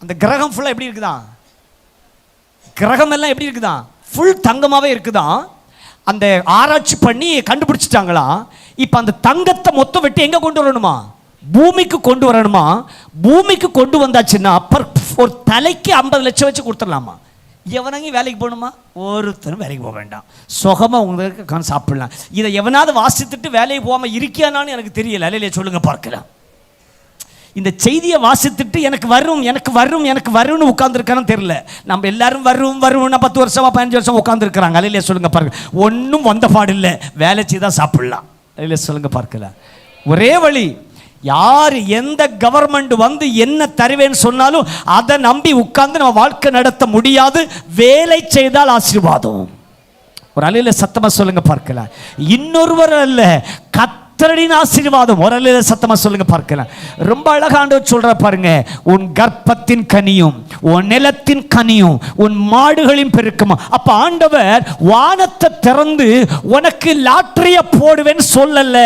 அந்த கிரகம் ஃபுல்லாக எப்படி இருக்குதான், கிரகம் எல்லாம் எப்படி இருக்குதான், ஃபுல் தங்கமாகவே இருக்குதான். அந்த ஆராய்ச்சி பண்ணி கண்டுபிடிச்சிட்டாங்களா. இப்போ அந்த தங்கத்தை மொத்தம் வெட்டி எங்கே கொண்டு வரணுமா, பூமிக்கு கொண்டு வரணுமா. பூமிக்கு கொண்டு வந்தாச்சுன்னா ஒரு தலைக்கு 50 லட்சம் வச்சு கொடுத்துடலாமா. எவனங்க வேலைக்கு போகணுமா? ஒருத்தரும் வேலைக்கு போக வேண்டாம், சுகமாக உங்களுக்கு சாப்பிடலாம். இதை எவனாவது வாசித்துட்டு வேலைக்கு போகாமல் இருக்கியானான்னு எனக்கு தெரியல. அல்லையிலே சொல்லுங்க பார்க்கலாம். இந்த செய்தியை வாசித்துட்டு எனக்கு வரும் எனக்கு வரும் எனக்கு வரும்னு உட்காந்துருக்கான்னு தெரியல. நம்ம எல்லாரும் வரும் வரும்னா 10 வருஷமா 15 வருஷம் உட்காந்துருக்குறாங்க. அல்லையிலே சொல்லுங்க பார்க்க. ஒன்றும் வந்த பாடு இல்லை, வேலை செய்தால் சாப்பிடலாம். அல்லையிலே சொல்லுங்க பார்க்கலாம். ஒரே வழி, யார் எந்த கவர்மெண்ட் வந்து என்ன தருவேன்னு சொன்னாலும் அதை நம்பி உட்கார்ந்து நம்ம வாழ்க்கை நடத்த முடியாது. வேலை செய்தால் ஆசீர்வாதம். ஒரு அல்லையில சத்தமா சொல்லுங்க பார்க்கலாம். இன்னொருவர் அல்ல, கர்த்தரின் ஆசீர்வாதம். ஒரு அல்லையில சத்தமா சொல்லுங்க பார்க்கலாம். ரொம்ப அழகாண்டவர் சொல்ற பாருங்க. உன் கர்ப்பத்தின் கனியும் உன் நிலத்தின் கனியும் உன் மாடுகளின் பெருக்கமும். அப்ப ஆண்டவர் வானத்தை திறந்து உனக்கு லாட்டரிய போடுவேன்னு சொல்லல.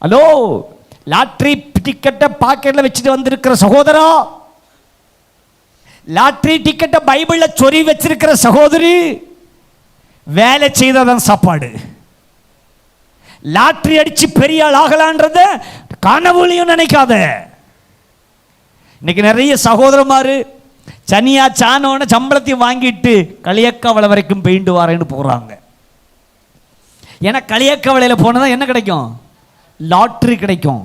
ஹலோ, லாட்டரி டிக்கெட்டை பாக்கெட்ல வச்சுட்டு வந்திருக்கிற சகோதரா, லாட்டரி டிக்கெட்டை பைபிள்ல சொறி வச்சிருக்கிற சகோதரி, வேலை செய்தாதான் சாப்பாடு. லாட்டரி அடிச்சு பெரிய ஆள் ஆகலான்றத கனவுலையும் நினைக்காத. இன்னைக்கு நிறைய சகோதரமாரு சனியா சானோன சம்பளத்தையும் வாங்கிட்டு களியக்காவளை வரைக்கும் பெயிண்டு வாரேன்னு போறாங்க. ஏன்னா களியக்காவளையில் போனதான் என்ன கிடைக்கும்? லாட்ரி கிடைக்கும்.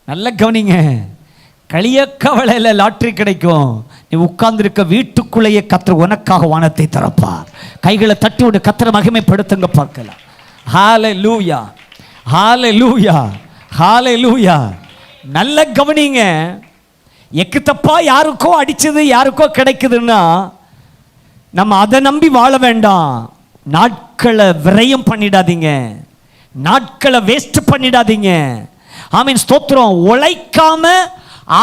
நல்ல கவனிங்க, களியக்காவளையில் லாட்ரி கிடைக்கும். நீ உட்கார்ந்துருக்க வீட்டுக்குள்ளேயே கர்த்தர் உனக்காக வானத்தை திறப்பார். கைகளை தட்டி விட்டு கர்த்தரை மகிமைப்படுத்துங்க பார்க்கலாம். ஹல்லேலூயா, ஹல்லேலூயா, ஹல்லேலூயா. நல்ல கவனிங்க. எக்கு தப்பா யாருக்கோ அடிச்சது யாருக்கோ கிடைக்குதுன்னா நம்ம அதை நம்பி வாழ வேண்டாம். நாட்களை விரயம் பண்ணிடாதீங்க, நாட்களை வேஸ்ட் பண்ணிடாதீங்க. ஆமீன், ஸ்தோத்திரம். உழைக்காம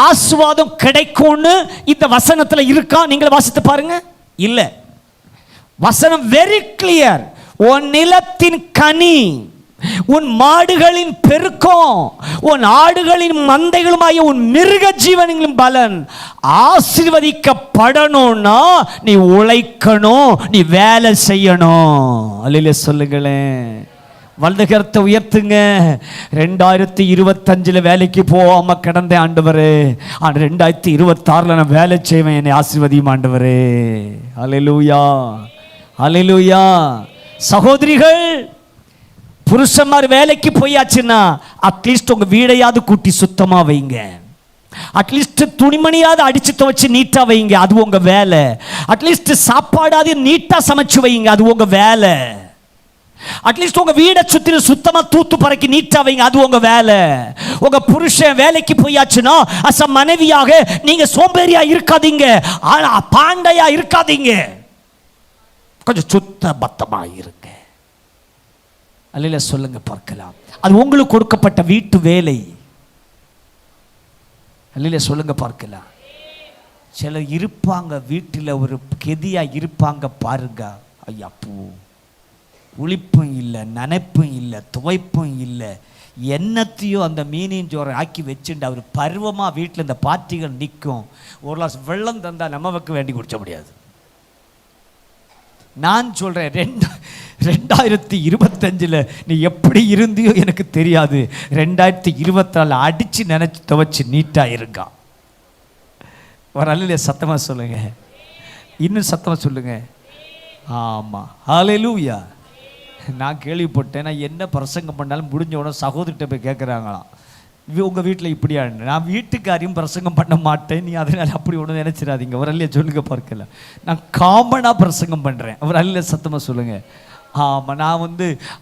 ஆசீர்வாதம் கிடைக்கும்னு இந்த வசனத்தில் இருக்கா? நீங்களே வாசித்து பாருங்க. இல்ல, வசனம் வெரி கிளியர். உன் நிலத்தின் கனி, உன் மாடுகளின் பெருக்கம், உன் ஆடுகளின் மந்தைகளுமாய உன் மிருக ஜீவனின் பலன் ஆசீர்வதிக்கப்படணும்னா நீ உழைக்கணும், நீ வேலை செய்யணும். அல்லேலூயா சொல்லுங்களேன். வலது கரத்தை உயர்த்துங்க. 2025 வேலைக்கு போகாம கிடந்த ஆண்டவரே, 2026 நான் வேலை செய்வேன், என்னை ஆசீர்வதியும் ஆண்டவரே. அல்லேலூயா, அல்லேலூயா. சகோதரிகள், புருஷன்மார் வேலைக்கு போயாச்சுன்னா அட்லீஸ்ட் உங்க வீடையாவது கூட்டி சுத்தமா வைங்க. அட்லீஸ்ட் துணிமணியாவது அடிச்சு துவைச்சு நீட்டா வைங்க, அது உங்க வேலை. அட்லீஸ்ட் சாப்பாடாவது நீட்டா சமைச்சு வைங்க, அது உங்க வேலை. அட்லீஸ்ட் உங்க வீடை சுத்தி சுத்தமா தூத்து பறக்கி நீட்டா வைங்க, அது உங்க வேலை. உங்க புருஷன் வேலைக்கு போயாச்சுன்னா அச மனைவியாக நீங்க சோம்பேறியா இருக்காதீங்க, பாண்டையா இருக்காதீங்க, கொஞ்சம் சுத்த பத்தமா இருங்க. அல்ல சொல்லுங்க பார்க்கலாம். அது உங்களுக்கு கொடுக்கப்பட்ட வீட்டு வேலை. அல்ல சொல்லுங்க பார்க்கலாம். சிலர் இருப்பாங்க வீட்டில் ஒரு கெதியா இருப்பாங்க பாருங்க. ஐயா பூ உளிப்பும் இல்லை, நனைப்பும் இல்லை, துவைப்பும் இல்லை, என்னத்தையும் அந்த மீனின் ஜோரை ஆக்கி வச்சுட்டு அவர் பருவமாக வீட்டில் இந்த பார்ட்டிகள் நிற்கும். ஒரு கிளாஸ் வெள்ளம் தந்தால் நம்மவுக்கு வேண்டி குடிச்ச முடியாது. நான் சொல்கிறேன், 2025 நீ எப்படி இருந்தியோ எனக்கு தெரியாது, 2024 அடித்து நினச்சி துவைச்சி நீட்டாக இருக்கா. ஒரு அல்ல சத்தமாக சொல்லுங்க, இன்னும் சத்தமாக சொல்லுங்க. ஆமாம், ஹல்லேலூயா. நான் கேள்விப்பட்டேன், நான் என்ன பிரசங்கம் பண்ணாலும் முடிஞ்ச உடனே சகோதரிட்ட போய் கேட்குறாங்களாம், உங்கள் வீட்டில் இப்படியா? நான் வீட்டுக்காரையும் பிரசங்கம் பண்ண மாட்டேன், நீ அதனால் அப்படி ஒன்று நினச்சிடாதீங்க. ஒரு அல்ல சொல்லுங்க பார்க்கல, நான் காமனாக பிரசங்கம் பண்ணுறேன். ஒரு அல்ல சத்தமாக சொல்லுங்கள். ஆமாம், நான்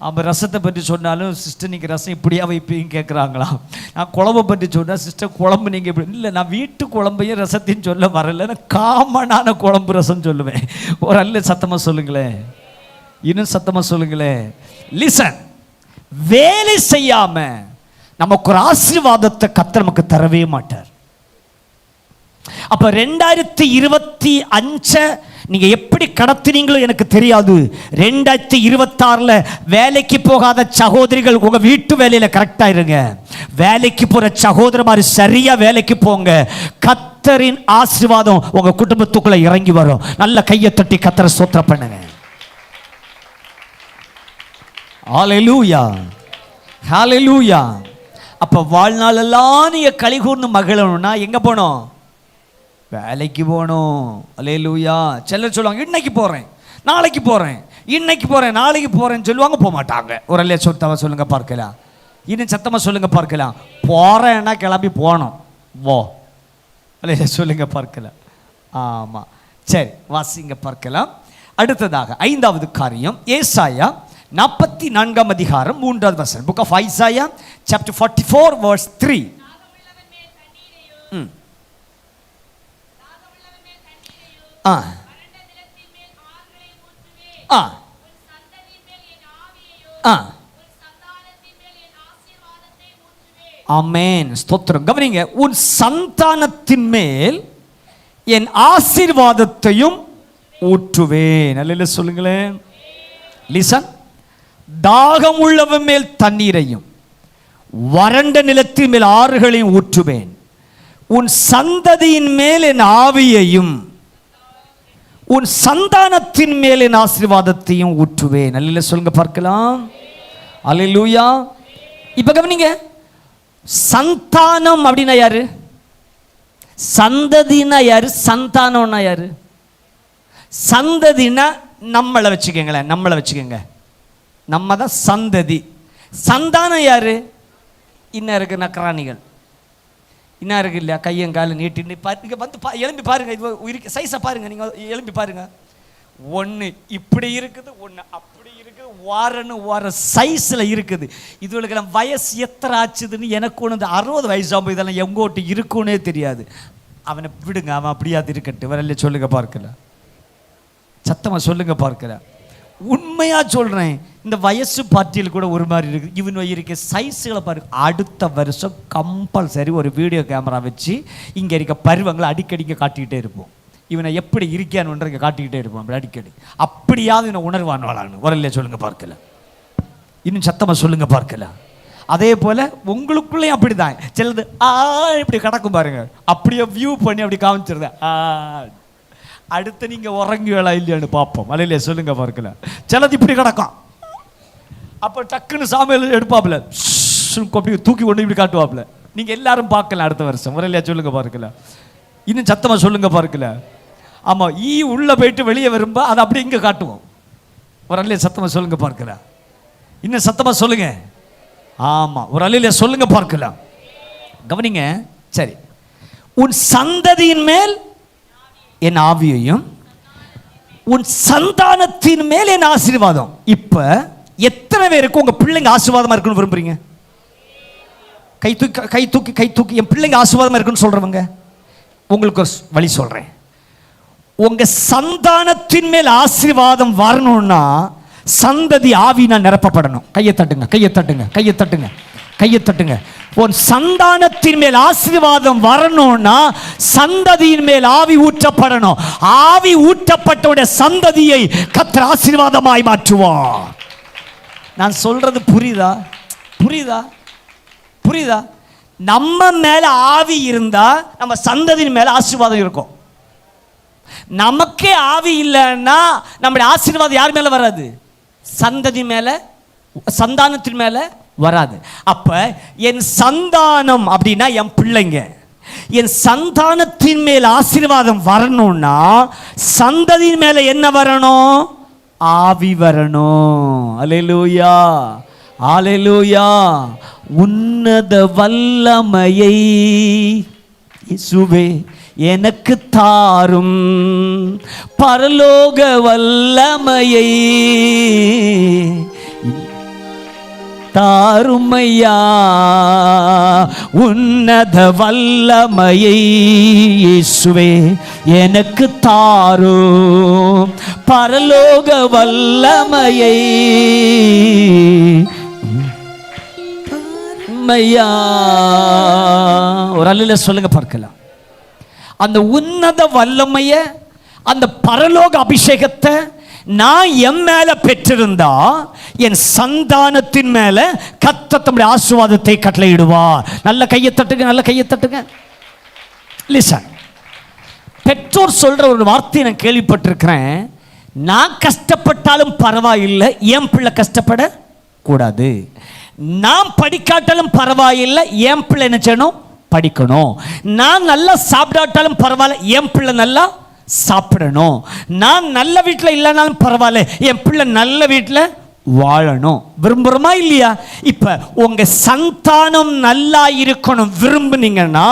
அவன் ரசத்தை பற்றி சொன்னாலும் சிஸ்டர் நீங்கள் ரசம் இப்படியா வைப்பீங்க கேட்குறாங்களாம். நான் குழம்பை பற்றி சொன்னால் சிஸ்டர் குழம்பு நீங்கள் இப்படி இல்லை. நான் வீட்டு குழம்பையும் ரசத்தையும் சொல்ல வரல, நான் காமனான குழம்பு ரசம் சொல்லுவேன். ஒரு அல்ல சத்தமாக சொல்லுங்களேன், இன்னும் சத்தமாக சொல்லுங்களேன். லிசன், வேலை செய்யாம நமக்கு ஒரு ஆசீர்வாதத்தை கர்த்தர் நமக்கு தரவே மாட்டார். அப்ப 2025 நீங்க எப்படி கடத்தினீங்களோ எனக்கு தெரியாது. 2026 வேலைக்கு போகாத சகோதரிகள் உங்க வீட்டு வேலையில கரெக்டா இருங்க. வேலைக்கு போற சகோதரமாரி சரியா வேலைக்கு போங்க. கர்த்தரின் ஆசீர்வாதம் உங்க குடும்பத்துக்குள்ள இறங்கி வரும். நல்ல கையை தட்டி கர்த்தரை ஸ்தோத்திரம் பண்ணுங்க. ஹல்லேலூயா, ஹல்லேலூயா. அப்ப வாழ்நாளெல்லாம் நீங்க களி கூர்ந்து மகிழணும்னா எங்க போகணும்? வேலைக்கு போகணும். ஹல்லேலூயா. சிலர் சொல்லுவாங்க, இன்னைக்கு போறேன், நாளைக்கு போறேன், இன்னைக்கு போறேன், நாளைக்கு போறேன்னு சொல்லுவாங்க, போக மாட்டாங்க. ஒரு அல்ல சொத்தவ சொல்லுங்க பார்க்கலாம், இன்னும் சத்தமா சொல்லுங்க பார்க்கலாம். போறேன்னா கிளம்பி போகணும். வோ அல்ல சொல்லுங்க பார்க்கலாம். ஆமா, சரி, வாசிங்க பார்க்கலாம். அடுத்ததாக 5வது காரியம், ஏசாயா 44 அதிகாரம் 3வது வசனம். Book of Isaiah chapter 44 verse 3. ஆமென், ஸ்தோத்திரம். கவனிங்க, உன் சந்தானத்தின் மேல் என் ஆசீர்வாதத்தையும் ஊற்றுவேன். நல்ல சொல்லுங்களேன். லிசன், தாகம் உள்ளவன் மேல் தண்ணீரையும் வறண்ட நிலத்தின் மேல் ஆறுகளையும் ஊற்றுவேன். உன் சந்ததியின் மேல் என் ஆவியையும் உன் சந்தானத்தின் மேல் என் ஆசீர்வாதத்தையும் ஊற்றுவேன். நல்ல சொல்லுங்க பார்க்கலாம். அல்லேலூயா. இப்ப கவனிங்க, சந்தானம் அப்படின்னா யாரு? சந்ததினா யாரு? சந்தானம்னா யாரு? சந்ததினா நம்மளை வச்சுக்கோங்களேன், நம்மளை வச்சுக்கோங்க, நம்ம தான் சந்ததி. சந்தானம் யாரு? இன்னும் இருக்கு நக்கராணிகள், இன்னும் இருக்கு இல்லையா, கையங்கால நீட்டி பாருங்க, வந்து எழும்பி பாருங்க, இது சைஸை பாருங்க, நீங்க எழும்பி பாருங்க. ஒன்று இப்படி இருக்குது, ஒன்று அப்படி இருக்குது, வாரன்னு வார சைஸில் இருக்குது. இதுகளுக்கெல்லாம் வயசு எத்தனை ஆச்சுதுன்னு எனக்கு ஒன்று 60 வயசாகும், இதெல்லாம் எங்கோட்டு இருக்குன்னே தெரியாது. அவனை விடுங்க, அவன் அப்படியாது இருக்கட்டு. வரல சொல்லுங்க பார்க்கல, சத்தமாக சொல்லுங்க பார்க்கல. உண்மையா சொல்றேன், இந்த வயசு பார்ட்டியில் கூட ஒரு மாதிரி இருக்கு. இவன் இருக்க சைஸுகளை பாருங்க. அடுத்த வருஷம் கம்பல்சரி ஒரு வீடியோ கேமரா வச்சு இங்கே இருக்க பருவங்களை அடிக்கடிக்க காட்டிக்கிட்டே இருப்போம். இவனை எப்படி இருக்கான்னு காட்டிக்கிட்டே இருப்போம் அப்படி அடிக்கடி. அப்படியாவது இவனை உணர்வானவளான்னு வரல சொல்லுங்க பார்க்கல, இன்னும் சத்தமாக சொல்லுங்க பார்க்கல. அதே போல உங்களுக்குள்ளேயும் அப்படிதான் சிலது இப்படி கிடக்கும் பாருங்க, அப்படியே வியூ பண்ணி அப்படி காமிச்சிருந்த அடுத்து நீங்க உறங்குவேளா இல்லையான்னு பார்ப்போம். அல்லையா சொல்லுங்க பார்க்கல. சிலது இப்படி கிடக்கும், அப்ப டக்குன்னு சாமியில் எடுப்பாப்புல, தூக்கி கொண்டு இப்படி காட்டுவாப்புல. நீங்க எல்லாரும் பார்க்கலாம் அடுத்த வருஷம். வரலையா சொல்லுங்க பார்க்கல, இன்னும் சத்தமா சொல்லுங்க பார்க்கல. ஆமா, உள்ள போயிட்டு வெளியே வரும்பா அதை அப்படி இங்க காட்டுவோம். ஒரு அல்லையா சத்தமா சொல்லுங்க பார்க்கல, இன்னும் சத்தமா சொல்லுங்க. ஆமா, ஒரு அல்லையா சொல்லுங்க பார்க்கலாம். கவனிங்க. சரி, உன் சந்ததியின் மேல் என் ஆவியையும் உன் சந்தானத்தின் மேல் என் ஆசீர்வாதம். இப்ப எத்தனை பேருக்கு உங்க பிள்ளைங்க ஆசீர்வாதமா இருக்குன்னு விரும்புறீங்க? கை தூக்கி என் பிள்ளைங்க ஆசீர்வாதமா இருக்குன்னு சொல்றவங்க, உங்களுக்கு ஒரு வழி சொல்றேன். உங்க சந்தானத்தின் மேல் ஆசீர்வாதம் வரணும்னா சந்ததி ஆவினா நிரப்பப்படணும். கையை தட்டுங்க, கையை தட்டுங்க, கையை தட்டுங்க, கையை தட்டுங்க. உன் சந்தானத்தின் மேல் ஆசீர்வாதம் வரணும்னா சந்ததியின் மேல் ஆவி ஊற்றப்படணும். ஆவி ஊற்றப்பட்ட சந்ததியை கர்த்தர் ஆசீர்வாதமாய் மாற்றுவார். நான் சொல்றது புரியுதா? புரியுதா? புரியுதா? நம்ம மேல ஆவி இருந்தா நம்ம சந்ததியின் மேல ஆசீர்வாதம் இருக்கும். நமக்கே ஆவி இல்லைன்னா நம்முடைய ஆசீர்வாதம் யார் மேல வராது? சந்ததி மேல, சந்தானத்தின் மேல வராது. அப்ப என் சந்தானம் அப்படின்னா என் பிள்ளைங்க. என் சந்தானத்தின் மேல் ஆசீர்வாதம் வரணும்னா சந்ததியின் மேல என்ன வரணும்? ஆவி வரணும். அல்லேலூயா, அல்லேலூயா. உன்னத வல்லமையை இயேசுவே எனக்கு தாரும், பரலோக வல்லமையை தாருமையா. உன்னத வல்லமையை இயேசுவே எனக்கு தாரும், பரலோக வல்லமையை தாருமையா. ஒரு அல்ல சொல்லுங்க பார்க்கலாம். அந்த உன்னத வல்லமைய, அந்த பரலோக அபிஷேகத்தை நான் என் மேல பெற்றிருந்தா என் சந்தானத்தின் மேல கர்த்தர் தம்முடைய ஆசீர்வாதத்தை கட்டளையிடுவார். நல்ல கையை தட்டுங்க, நல்ல கையை தட்டுங்க. லிசன், பெற்றோர் சொல்ற ஒரு வார்த்தையை நான் கேள்விப்பட்டிருக்கிறேன். நான் கஷ்டப்பட்டாலும் பரவாயில்லை, என் பிள்ளை கஷ்டப்பட கூடாது. நான் படிக்காட்டாலும் பரவாயில்லை, என் பிள்ளை என்ன செய்யணும்? படிக்கணும். நான் நல்லா சாப்பிடாட்டாலும் பரவாயில்ல, என் பிள்ளை நல்லா சாப்பிடணும். நான் நல்ல வீட்டில் இல்லைனாலும் பரவாயில்ல, என் பிள்ளை நல்ல வீட்டில் வாழணும். விரும்புகிறோமா இல்லையா? இப்ப உங்க சந்தானம் நல்லா இருக்கணும் விரும்புனீங்கன்னா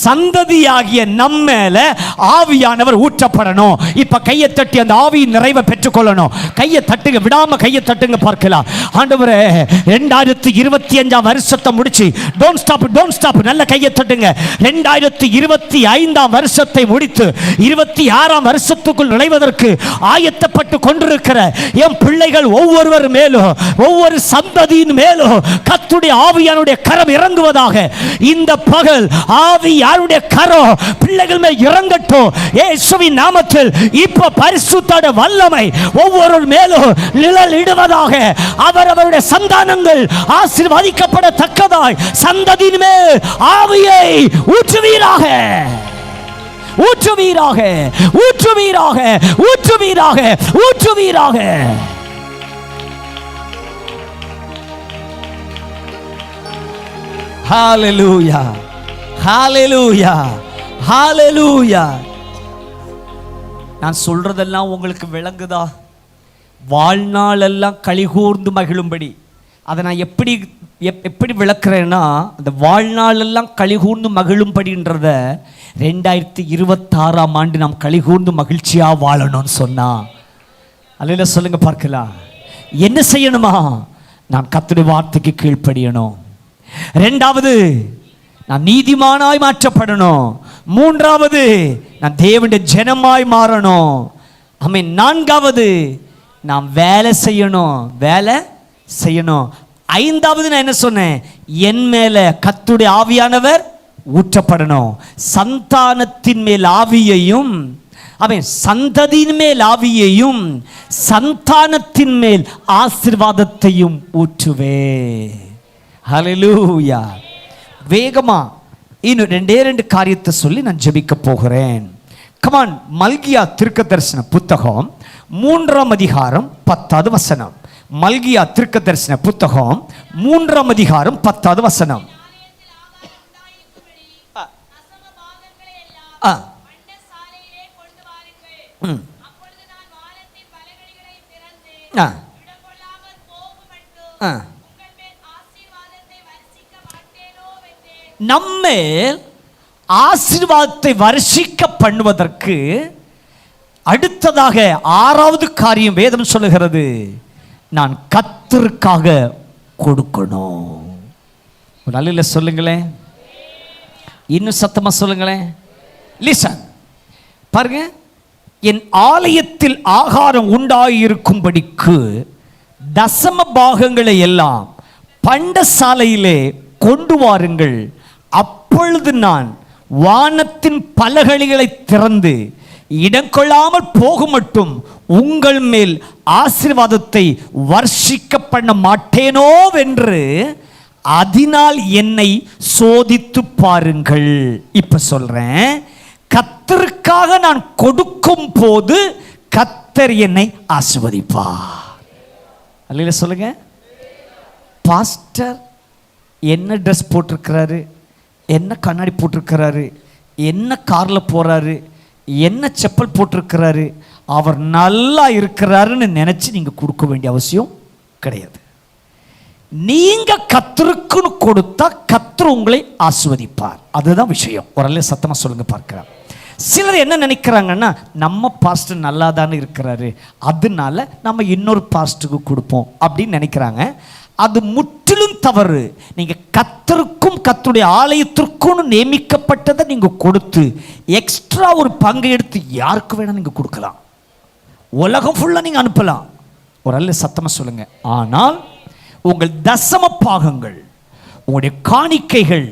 சந்ததியாகிய நம்மேல ஆவியானவர் ஊற்றப்படணும். இப்ப கையை தட்டி அந்த ஆவியின் நிறைவை பெற்றுக்கொள்ளணும். கையை தட்டுங்க, விடாம கையை தட்டுங்க பார்க்கலாம். ஆண்டவரே 2025 வருஷத்தை முடிச்சு, டோன்ட் ஸ்டாப், நல்ல கையை தட்டுங்க. 2025 வருஷத்தை முடித்து 26 வருஷத்துக்குள் நுழைவதற்கு ஆயத்தப்பட்டு கொண்டிருக்கிற என் பிள்ளைகள் ஒவ்வொருவர் மேலும், ஒவ்வொரு சந்ததியின் மேலும் கர்த்தருடைய ஆவியானுடைய கரம் இறங்குவதாக. இந்த பகல் ஆவியானுடைய கரம் பிள்ளைகள் மேல் இறங்கட்டும் இயேசுவின் நாமத்தில். இப்ப பரிசுத்த வல்லமை ஒவ்வொரு மேலும் நிழலிடுவதாக. அவரவருடைய சந்தானங்கள் ஆசீர்வதிக்கப்படத்தக்கதாய் சந்ததியின் மேல் ஆவியை ஊற்றுவீராக, ஊற்றுவீராக, ஊற்றுவீராக, ஊற்றுவீராக, ஊற்றுவீராக. ஹalleluya, ஹalleluya, ஹalleluya. நான் சொல்றதெல்லாம் உங்களுக்கு விளங்குதா? வாழ்நாள் எல்லாம் களிகூர்ந்து மகிழும்படி அதை நான் எப்படி விளக்குறேன்னா, அந்த வாழ்நாள் எல்லாம் களிகூர்ந்து மகிழும்படின்றத 2026 ஆண்டு நாம் களிகூர்ந்து மகிழ்ச்சியா வாழணும்னு சொன்னா அல்ல சொல்லுங்க பார்க்கலாம். என்ன செய்யணுமா? நான் கர்த்தருடைய வார்த்தைக்கு கீழ்ப்படியணும். இரண்டாவது, நான் நீதிமானாய் மாற்றப்படணும். மூன்றாவது, நான் தேவனுடைய ஜனமாய் மாறணும். ஆமென். நான்காவது, நான் வேலை செய்யணும், வேலை செய்யணும். ஐந்தாவது, நான் என்ன சொன்னேன்? என் மேல கர்த்தருடைய ஆவியானவர் ஊற்றப்படணும். சந்தானத்தின் மேல் ஆவியையும், அவன் சந்ததியின் மேல் ஆவியையும் சந்தானத்தின் மேல் ஆசீர்வாதத்தையும் ஊற்றுவே. ஹல்லேலூயா. வேகமா இன்னும் 2 காரியத்தை சொல்லி நான் ஜெபிக்க போகிறேன். கமான். மல்கியா தீர்க்கதரிசன புத்தகம் 3ஆம் அதிகாரம் 10வது வசனம். மல்கியா தீர்க்கதரிசன புத்தகம் 3ஆம் அதிகாரம் 10வது வசனம். நம்மேல் ஆசீர்வாதத்தை வருஷிக்க பண்ணுவதற்கு அடுத்ததாக 6வது காரியம் வேதம் சொல்லுகிறது, நான் கர்த்தருக்காக கொடுக்கணும். ஒரு நல்ல சொல்லுங்களேன், இன்னும் சத்தமா சொல்லுங்களேன். லிசன், பாருங்க, என் ஆலயத்தில் ஆகாரம் உண்டாயிருக்கும்படிக்கு தசம பாகங்களை எல்லாம் பண்டசாலையிலே கொண்டு வாருங்கள். அப்பொழுது நான் வானத்தின் பலகணிகளை திறந்து இடம் கொள்ளாமல் போக மட்டும் உங்கள் மேல் ஆசீர்வாதத்தை வர்ஷிக்க பண்ண மாட்டேனோ என்று அதனால் என்னை சோதித்து பாருங்கள். இப்ப சொல்றேன், கர்த்தருக்காக நான் கொடுக்கும் போது கர்த்தர் என்னை ஆசீர்வதிப்பார். அல்லேலூயா சொல்லுங்க. பாஸ்டர் என்ன ட்ரெஸ் போட்டிருக்கிறாரு, என்ன கண்ணாடி போட்டிருக்கிறாரு, என்ன காரில் போகிறாரு, என்ன செப்பல் போட்டிருக்கிறாரு, அவர் நல்லா இருக்கிறாருன்னு நினச்சி நீங்கள் கொடுக்க வேண்டிய அவசியம் கிடையாது. நீங்கள் கர்த்தருக்குன்னு கொடுத்தா கர்த்தர் உங்களை ஆசீர்வதிப்பார். அதுதான் விஷயம். ஒரு சத்தமாக சொல்லுங்க பார்க்கலாம். சிலர் என்ன நினைக்கிறாங்கன்னா, நம்ம பாஸ்டர் நல்லா தானே இருக்கிறாரு, அதனால நம்ம இன்னொரு பாஸ்டருக்கு கொடுப்போம் அப்படின்னு நினைக்கிறாங்க. அது முற்றிலும் தவறு. நீங்க கர்த்தருக்கும் கர்த்தருடைய ஆலயத்திற்கும் நியமிக்கப்பட்டதை நீங்க கொடுத்து எக்ஸ்ட்ரா ஒரு பங்கு எடுத்து யாருக்கு வேணா நீங்க கொடுக்கலாம். உலகம் ஃபுல்லா நீங்க அனுப்பலாம். ஒரு நல்ல சத்தமா சொல்லுங்க. ஆனால் உங்கள் தசம பாகங்கள், உங்களுடைய காணிக்கைகள்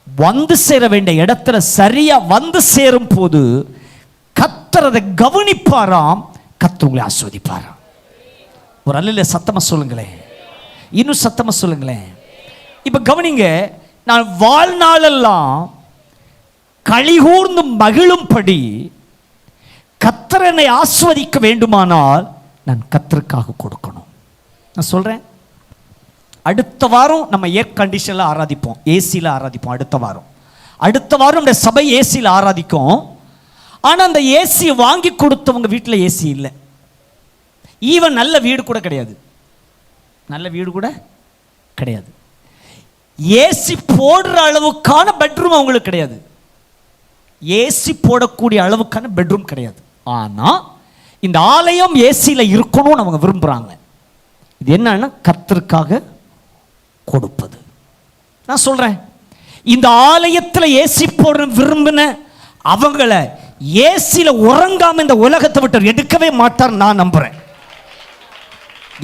வந்து சேர வேண்டிய இடத்துல சரியா வந்து சேரும் போது கர்த்தர் அதை கவனிப்பாராம், கர்த்தர் உங்களை ஆசீர்வதிப்பாராம். ஒரு நல்ல சத்தமா சொல்லுங்களேன், இன்னும் சத்தமா சொல்லுங்களேன். இப்ப கவனிங்க, நான் வாழ்நாளெல்லாம் களிகூர்ந்து மகிழும்படி கர்த்தர் என்னை ஆசீர்வதிக்க வேண்டுமானால் நான் கர்த்தருக்காக கொடுக்கணும். நான் சொல்றேன், அடுத்த வாரம் நம்ம ஏர் கண்டிஷனில் ஆராதிப்போம், ஏசியில் ஆராதிப்போம். அடுத்த வாரம் நம்ம சபை ஏசியில் ஆராதிக்கும். ஆனால் அந்த ஏசி வாங்கி கொடுத்தவங்க வீட்டில் ஏசி இல்லை. ஈவன் நல்ல வீடு கூட கிடையாது. ஏசி போடுற அளவுக்கான பெட்ரூம் அவங்களுக்கு கிடையாது. ஏசி போடக்கூடிய அளவுக்கான பெட்ரூம் கிடையாது. ஆனால் இந்த ஆலயம் ஏசியில் இருக்கணும்னு அவங்க விரும்புகிறாங்க. இது என்னன்னா கர்த்தருக்காக கொடுப்பது. நான் சொல்றேன், இந்த ஆலயத்தில் ஏசி போட விரும்பின அவங்கள ஏசியில உறங்காம இந்த உலகத்தை விட்டு எடுக்கவே மாட்டார் நான் நம்புறேன்.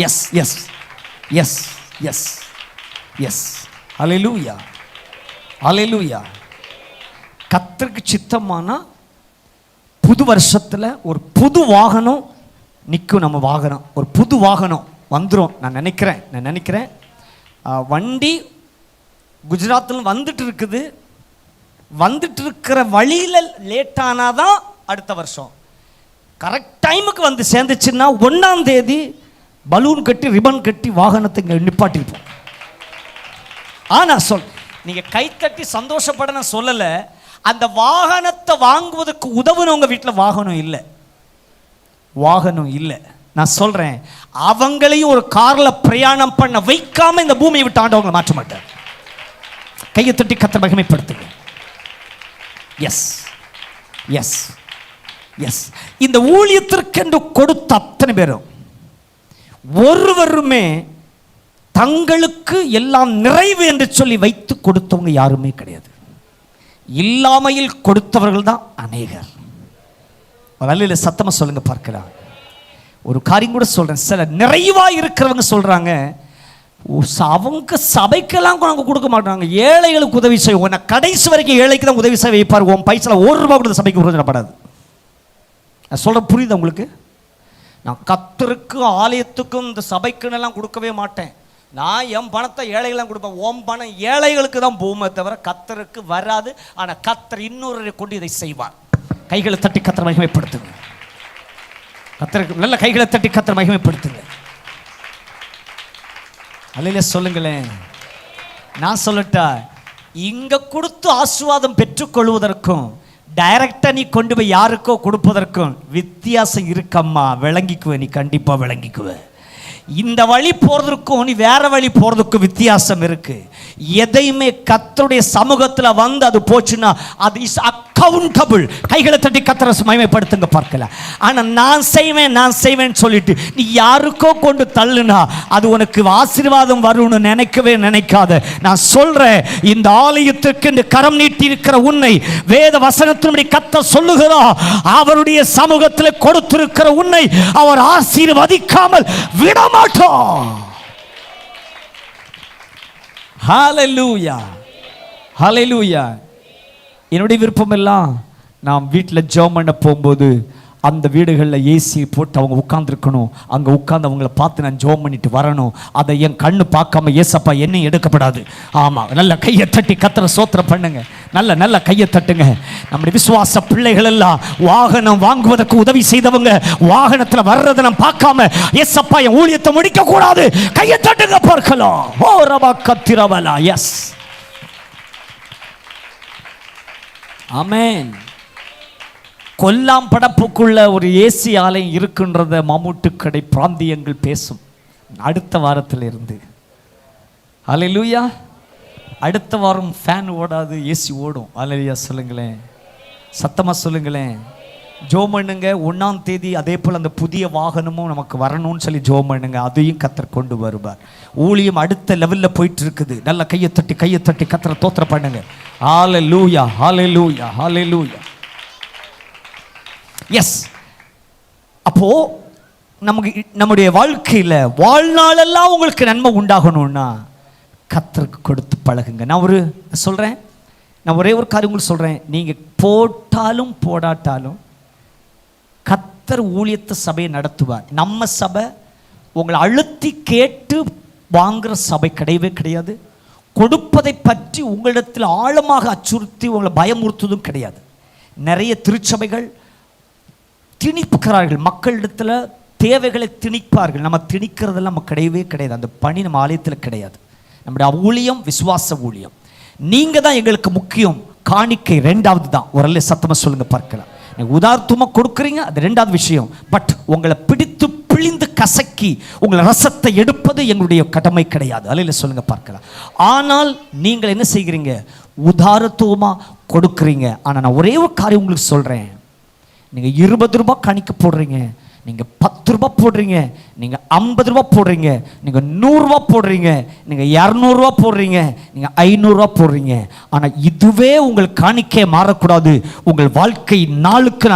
Yes yes yes yes yes hallelujah hallelujah. கர்த்தருக்கு சித்தமானா புது வருஷத்துல ஒரு புது வாகனம் நிற்கும். நம்ம வாகனம், ஒரு புது வாகனம் வந்துடும். நான் நினைக்கிறேன் வண்டி குஜராத்தில் வந்துட்டு இருக்கிற வழியில் லேட் ஆனாதான் அடுத்த வருஷம். கரெக்ட் டைமுக்கு வந்து சேர்ந்துச்சுன்னா 1ஆம் தேதி பலூன் கட்டி ரிபன் கட்டி வாகனத்தை இங்கே நிப்பாட்டிருப்போம். ஆனால் நீங்க கைத்தட்டி சந்தோஷப்பட நான் சொல்லலை. அந்த வாகனத்தை வாங்குவதற்கு உதவுனவங்க வீட்டில் வாகனம் இல்லை. நான் சொல்றேன், அவங்களையும் ஒரு கார்ல பிரயாணம் பண்ண வைக்காம இந்த பூமியை விட்டு ஆண்டவங்களை மாற்ற மாட்டார். கையை தட்டி கர்த்தரை மகிமைப்படுத்துங்க. S yes S. இந்த ஊழியத்திற்கென்று கொடுத்த அத்தனை பேரும் ஒருவருமே தங்களுக்கு எல்லாம் நிறைவு என்று சொல்லி வைத்து கொடுத்தவங்க யாருமே கிடையாது. இல்லாமையில் கொடுத்தவர்கள் தான் அநேகர். நல்ல சத்தமா சொல்லுங்க பார்க்கலாம். ஒரு காரியம் கூட சொல்றேன், சில நிறைவா இருக்கிறவங்க சொல்றாங்க, அவங்க சபைக்கெல்லாம் நாங்கள் கொடுக்க மாட்டாங்க, ஏழைகளுக்கு உதவி செய்வோம். கடைசி வரைக்கும் ஏழைக்கு தான் உதவி செய்ய வைப்பார். உன் பைசா 1 ரூபா கூட சபைக்கு பிரயோஜனப்படாது. நான் சொல்ற புரியுது உங்களுக்கு? நான் கர்த்தருக்கும் ஆலயத்துக்கும் இந்த சபைக்குன்னெல்லாம் கொடுக்கவே மாட்டேன். நான் என் பணத்தை ஏழைகள்லாம் கொடுப்பேன். ஓம் பணம் ஏழைகளுக்கு தான் போகுமே தவிர கர்த்தருக்கு வராது. ஆனால் கர்த்தர் இன்னொரு கொண்டு இதை செய்வார். கைகளை தட்டி கர்த்தரை மகிமைப்படுத்துங்க. கர்த்தருக்கு நல்ல கைகளை தட்டி கர்த்தரை மகிமைப்படுத்துங்க. அல்லேலூயா சொல்லுங்களேன். நான் சொல்லட்டா, இங்க கொடுத்து ஆசீர்வாதம் பெற்றுக்கொள்வதற்கும் டைரக்டா நீ கொண்டு போய் யாருக்கோ கொடுப்பதற்கும் வித்தியாசம் இருக்கம்மா. விளங்கிக்குவ, நீ கண்டிப்பா விளங்கிக்குவ. இந்த வழி போறதுக்கும் நீ வேற வழி போறதுக்கும் வித்தியாசம் இருக்கு. எதையுமே கர்த்தருடைய சமூகத்தில் வந்து அது போச்சுன்னா அது இஸ் அக்கவுண்டபிள். கைகளை தட்டி கர்த்தரை மகிமைப்படுத்துங்க பார்க்கல. ஆனா நான் செய்வேன் சொல்லிட்டு நீ யாருக்கோ கொண்டு தள்ளுனா அது உனக்கு ஆசீர்வாதம் வரும்னு நினைக்கவே நினைக்காத. நான் சொல்றேன், இந்த ஆலயத்திற்கு இந்த கரம் நீட்டி இருக்கிற உன்னை வேத வசனத்தின்படி கர்த்தர் சொல்லுகிறார், அவருடைய சமூகத்தில் கொடுத்திருக்கிற உன்னை அவர் ஆசீர்வதிக்காமல் விடமாட்டார். ஹல்லேலூயா, ஹல்லேலூயா. என்னுடைய விருப்பம் எல்லாம் நாம் வீட்டில் ஜெபம் பண்ண போகும்போது அந்த வீடுகளில் ஏசி போட்டு அவங்க உட்கார்ந்துருக்கணும். அங்கே உட்கார்ந்து அவங்கள பார்த்து நான் ஜெபம் பண்ணிட்டு வரணும். அதை என் கண்ணு பார்க்காம ஏசப்பா என்னை எடுக்கப்படாது. ஆமாம், நல்ல கையை தட்டி கர்த்தரை ஸ்தோத்திரம் பண்ணுங்க. நல்ல கையை தட்டுங்க. நம்முடைய விசுவாச பிள்ளைகள் எல்லாம் வாகனம் வாங்குவதற்கு உதவி செய்தவங்க வாகனத்தில் வர்றதை நான் பார்க்காம ஏசப்பா என் ஊழியத்தை முடிக்க கூடாது. கையை தட்டுங்க பார்க்கலாம். ஓ ரபா கத்திரவலா. எஸ், ஆமென். கொல்லாம் படப்புக்குள்ள ஒரு ஏசி ஆலயம் இருக்குன்றத மாமூட்டுக்கடை பிராந்தியங்கள் பேசும் அடுத்த வாரத்தில் இருந்து. ஹல்லேலூயா. அடுத்த வாரம் ஃபேன் ஓடாது, ஏசி ஓடும். ஹல்லேலூயா சொல்லுங்களேன், சத்தமாக சொல்லுங்களேன். ஜெபம் பண்ணுங்க. 1ஆம் தேதி அதே போல் அந்த புதிய வாகனமும் நமக்கு வரணும்னு சொல்லி ஜெபம் பண்ணுங்க. அதையும் கர்த்தர் கொண்டு வருவார். ஊழியம் அடுத்த லெவலில் போயிட்டு இருக்குது. நல்ல கையை தட்டி கர்த்தரை ஸ்தோத்திரம் பண்ணுங்க. ஹல்லேலூயா, ஹல்லேலூயா, ஹல்லேலூயா. எஸ். அப்போ நமக்கு நம்முடைய வாழ்க்கையில் வாழ்நாளெல்லாம் உங்களுக்கு நன்மை உண்டாகணும்னா கர்த்தருக்கு கொடுத்து பழகுங்க. நான் ஒரே ஒரு காரியம் உங்களுக்கு சொல்கிறேன். நீங்கள் போட்டாலும் போடாட்டாலும் கர்த்தர் ஊழியத்தை சபையை நடத்துவார். நம்ம சபை உங்களை அழுத்தி கேட்டு வாங்குகிற சபை கிடையவே கிடையாது. கொடுப்பதை பற்றி உங்களிடத்தில் ஆழமாக அச்சுறுத்தி உங்களை பயமுறுத்துவதும் கிடையாது. நிறைய திருச்சபைகள் திணிப்புகிறார்கள், மக்களிடத்தில் தேவைகளை திணிப்பார்கள். நம்ம திணிக்கிறதெல்லாம் நம்ம கிடையவே கிடையாது. அந்த பணி நம்ம ஆலயத்தில் கிடையாது. நம்முடைய ஊழியம் விசுவாச ஊழியம். நீங்கள் தான் எங்களுக்கு முக்கியம். காணிக்கை 2வது தான். ஒரு சத்தமாக சொல்லுங்க பார்க்கலாம். நீங்கள் உதாரணமாக கொடுக்குறீங்க, அது 2வது விஷயம். பட் உங்களை பிடித்து பிழிந்து கசக்கி உங்களை ரசத்தை எடுப்பது எங்களுடைய கடமை கிடையாது. அல்ல சொல்லுங்க பார்க்கலாம். ஆனால் நீங்கள் என்ன செய்கிறீங்க? உதாரத்துவமாக கொடுக்குறீங்க. ஆனால் நான் ஒரே ஒரு காரியம் உங்களுக்கு சொல்கிறேன். நீங்கள் 20 ரூபாய் காணிக்க போடுறீங்க, நீங்கள் 10 ரூபாய் போடுறீங்க, நீங்கள் 50 ரூபாய் போடுறீங்க, நீங்கள் 100 ரூபாய் போடுறீங்க, நீங்கள் 200 ரூபாய் போடுறீங்க, நீங்கள் 500 ரூபாய் போடுறீங்க. ஆனால் இதுவே உங்கள் காணிக்கை மாறக்கூடாது. உங்கள் வாழ்க்கை நாளுக்கு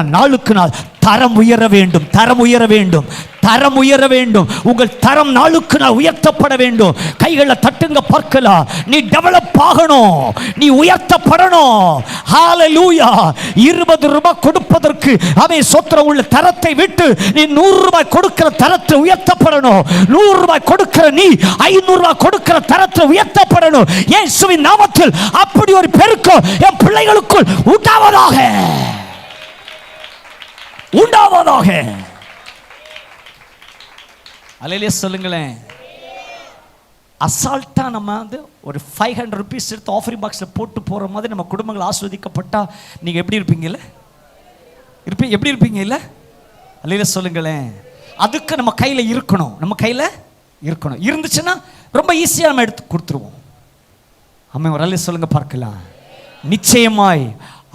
நாள் தரம் உயர வேண்டும், தரம் உயர வேண்டும், தரம் உயர வேண்டும். உங்கள் தரம் நாளுக்கு நாள் உயர்த்தப்பட வேண்டும். கைகளை தட்டுங்க பார்க்கலாம். நீ டெவலப் ஆகணும், நீ உயர்த்தப்படணும். ஹல்லேலூயா. 20 ரூபாய் கொடுப்பதற்கு அவன் சொத்திரம் உள்ள தரத்தை விட்டு நீ 100 ரூபாய் கொடுக்கிற தரத்தை உயர்த்தப்படணும். 100 ரூபாய் கொடுக்கிற நீ 500 ரூபாய் கொடுக்கிற தரத்தை உயர்த்தப்படணும். இயேசுவின் நாமத்தில் அப்படி ஒரு பெருக்கம் என் பிள்ளைகளுக்குள் உண்டாவதாக, உண்டாவதாக. அல்லேலூயா சொல்லுங்களேன். அசால்ட்டா நம்ம வந்து ஒரு 500 rupees எடுத்து ஆஃபரிங் பாக்ஸில் போட்டு போகிற மாதிரி நம்ம குடும்பங்கள் ஆஸ்வதிக்கப்பட்டா நீங்கள் எப்படி இருப்பீங்கல்ல? எப்படி இருப்பீங்க இல்லை? அல்லேலூயா சொல்லுங்களேன். அதுக்கு நம்ம கையில் இருக்கணும், நம்ம கையில் இருக்கணும். இருந்துச்சுன்னா ரொம்ப ஈஸியாக நம்ம எடுத்து கொடுத்துருவோம். ஆமாம், ஒரு அல்லேலூயா சொல்லுங்க பார்க்கலாம். நிச்சயமாய்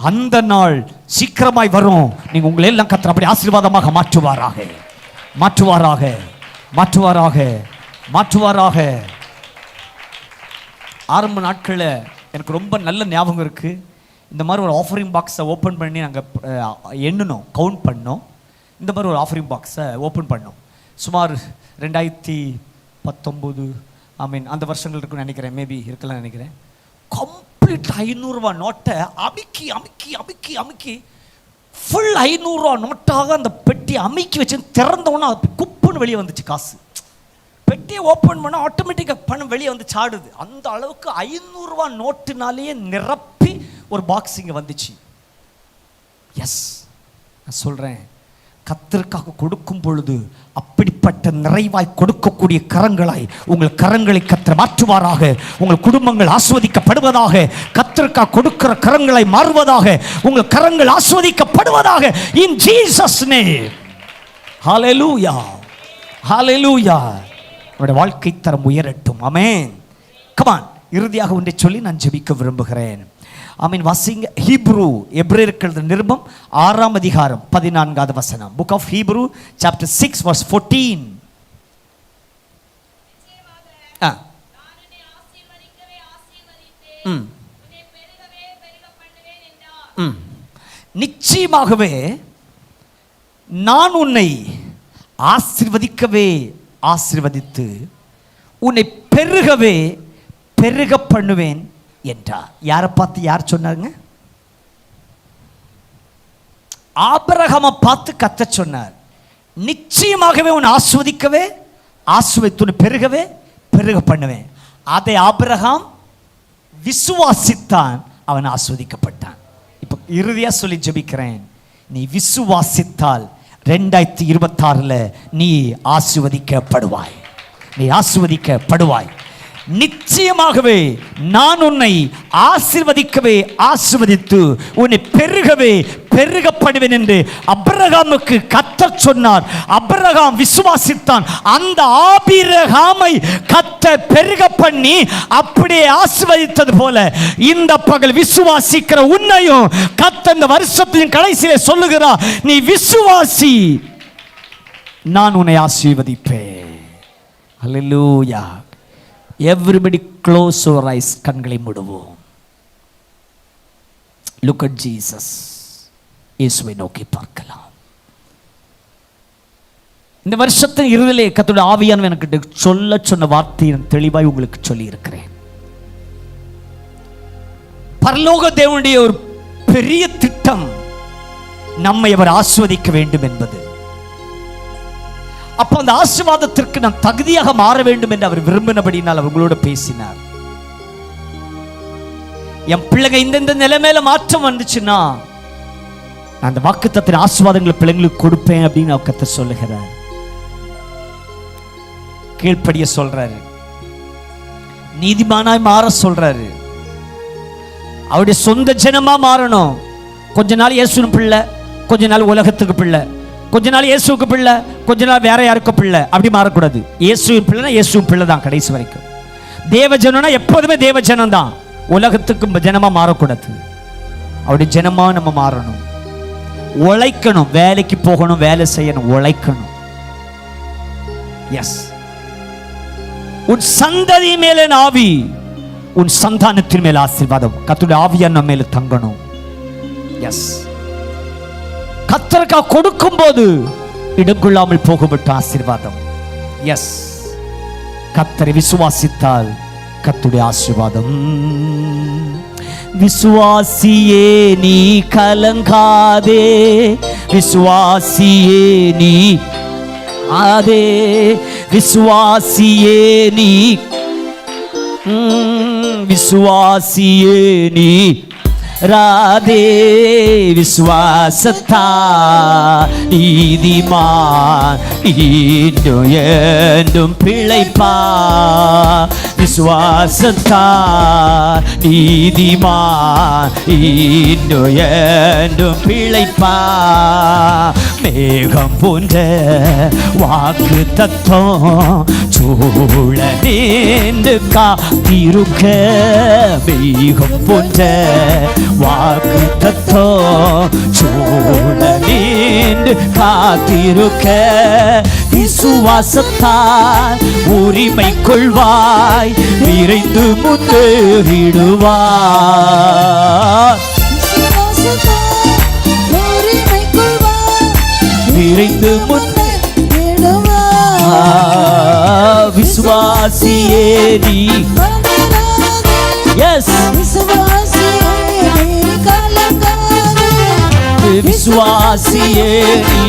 அந்த நாள் சீக்கிரமாய் வரும். நீங்க உங்களை எல்லாம் கர்த்தர் அப்படி ஆசீர்வாதமாக மாற்றுவாராக, மாற்றுவாராக, மாற்றுவாராக, மாற்றுவாராக. ஆரம்ப நாட்களில் எனக்கு ரொம்ப நல்ல ஞாபகம் இருக்குது. இந்த மாதிரி ஒரு ஆஃபரிங் பாக்ஸை ஓப்பன் பண்ணி நாங்கள் எண்ணினோம், கவுண்ட் பண்ணோம். இந்த மாதிரி ஒரு ஆஃபரிங் பாக்ஸை ஓப்பன் பண்ணோம். சுமார் 2019 அந்த வருஷங்கள் இருக்குன்னு நினைக்கிறேன், மேபி இருக்கலாம் நினைக்கிறேன். கம்ப்ளீட் 500 ரூபா நோட்டை அமுக்கி அமுக்கி அமுக்கி அமுக்கி ஃபுல் 500 ரூபா நோட்டாக அந்த பெட்டி அமுக்கி வச்சு திறந்தோன்னா அது குப்புன்னு வெளியே வந்துச்சு காசு. பெட்டியை ஓப்பன் பண்ணால் ஆட்டோமேட்டிக்காக பணம் வெளியே வந்து சாடுது. அந்த அளவுக்கு 500 ரூபா நோட்டுனாலேயே நிரப்பி ஒரு பாக்ஸ் இங்கே வந்துச்சு. எஸ், நான் சொல்கிறேன், கர்த்தருக்காக கொடுக்கும் பொழுது அப்படிப்பட்ட நிறைவாய் கொடுக்கக்கூடிய கரங்களாய் உங்கள் கரங்களை கர்த்தர் மாற்றுவாராக. உங்கள் குடும்பங்கள் ஆஸ்வதிக்கப்படுவதாக. கர்த்தருக்காக கொடுக்கிற கரங்களை மாறுவதாக. உங்கள் கரங்கள் ஆஸ்வதிக்கப்படுவதாக. In Jesus name. ஹல்லேலூயா, ஹல்லேலூயா. உங்களுடைய வாழ்க்கை தரம் உயரட்டும். ஆமென். கம் ஆன், இறுதியாக ஒன்றை சொல்லி நான் ஜெபிக்க விரும்புகிறேன். ஆமீன். வாசிங்க ஹீப்ரு, எபிரேயர்கள் நிருபம் 6ஆம் அதிகாரம் 14வது வசனம். Book of Hebrew chapter 6 verse 14. நிச்சயமாகவே நான் உன்னை ஆசீர்வதிக்கவே ஆசீர்வதித்து உன்னை பெருகவே பெருக பண்ணுவேன் என்றார். யாரை பார்த்து யார் சொன்னாங்க? ஆபிரகாமை பார்த்து கர்த்தர் சொன்னார், நிச்சயமாகவே உன்னை ஆசீர்வதிக்கவே ஆசீர்வதித்து உன்னை பெருகவே பெருக பண்ணுவேன். அதை ஆபிரகாம் விசுவாசித்தான், அவன் ஆசீர்வதிக்கப்பட்டான். இப்போ இறுதியா சொல்லி ஜெபிக்கிறேன், நீ விசுவாசித்தால் 2026 நீ ஆசீர்வதிக்கப்படுவாய். நீ ஆசீர்வதிக்கப்படுவாய். நிச்சயமாகவே நான் உன்னை ஆசீர்வதிக்கவே ஆசீர்வதித்து உன்னை பெருகவே பெருக பண்ணுவேன் என்று ஆபிரகாமுக்கு கர்த்தர் சொன்னார். ஆபிரகாம் விசுவாசித்தான். அந்த ஆபிரகாமை கர்த்தர் பெருக பண்ணி அப்படியே ஆசீர்வதித்தது போல இந்த பகல் விசுவாசிக்கிற உன்னையும் கர்த்தர் இந்த வருஷத்தின் கடைசியிலே சொல்லுகிறார், நீ விசுவாசி, நான் உன்னை ஆசீர்வதிப்பேன். ஹல்லேலூயா. Everybody close your eyes. கண்களை மூடுவோம். Look at Jesus. இயேசுவை நோக்கி பார்க்கலாம். இந்த வருஷத்தின் இறுதியிலே கர்த்தருடைய ஆவியானவர் எனக்கு சொல்ல சொன்ன வார்த்தையை தெளிவாய் உங்களுக்கு சொல்லி இருக்கிறேன். பரலோக தேவனுடைய ஒரு பெரிய திட்டம் நம்மை அவர் ஆசீர்வதிக்க வேண்டும் என்பது. அப்போ அந்த ஆசீர்வாதத்திற்கு நாம் தகுதியாக மாற வேண்டும் என்று அவர் விரும்பினபடினால் அவங்களோட பேசினார். என் பிள்ளைங்க இந்த நிலைமையில மாற்றம் வந்துச்சுன்னா அந்த வாக்குத்தத்தின் ஆசீர்வாதங்களை பிள்ளைங்களுக்கு கொடுப்பேன் அப்படின்னு அவர் கர்த்தர் சொல்லுகிறார். கீழ்ப்படிய சொல்றாரு, நீதிமானாய் மாற சொல்றாரு, அவருடைய சொந்த ஜனமா மாறணும். கொஞ்ச நாள் இயேசுவின் பிள்ளை, கொஞ்ச நாள் உலகத்துக்கு பிள்ளை, கொஞ்ச நாள் இயேசுவுக்கு பிள்ளை, கொஞ்ச நாள் வேற யாருக்கும் பிள்ளை, அப்படி மாறக்கூடாது. இயேசுவின் பிள்ளைனா இயேசுவின் பிள்ளை தான் கடைசி வரைக்கும். தேவ ஜனம்னா எப்போதுமே தேவ ஜனம் தான், உலகத்துக்கு ஜனமா மாறக்கூடாது. அவருடைய ஜனமா நம்ம மாறணும். உழைக்கணும், வேலைக்கு போகணும், வேலை செய்யணும், உழைக்கணும். எஸ், உன் சந்ததி மேலே ஆவி, உன் சந்தானத்தின் மேல் ஆசீர்வாதம், கர்த்தருடைய ஆவியானவர் நம்ம மேல தங்கணும். எஸ், கர்த்தருக்கு கொடுக்கும் போது இடங்கொள்ளாமல் போகப்பட்ட ஆசீர்வாதம். எஸ், கர்த்தரை விசுவாசித்தால் கர்த்தருடைய ஆசீர்வாதம். விசுவாசியே நீ கலங்காதே, விசுவாசியே நீ ஆதே, விசுவாசியே நீ விசுவாசியே நீ ராதே, விசுவாசத்தா நீதிமான் இன்னும் பிழைப்பா, விசுவாசத்தா நீதிமான் இன்னும் பிழைப்பா. மேகம் போன்ற வாக்கு தத்துவம் சூழ நின்று காத்திருக்க, மேகம் போன்ற வாக்கு தத்துவம் சூழ நின்று காத்திருக்க, விசுவாசத்தால் உரிமை கொள்வாய், விரைந்து முன்னேறிடுவாய். விரைந்து முன்னேறிடுவாய். விசுவாசியே நீ, எஸ், விசுவாசியே நீ,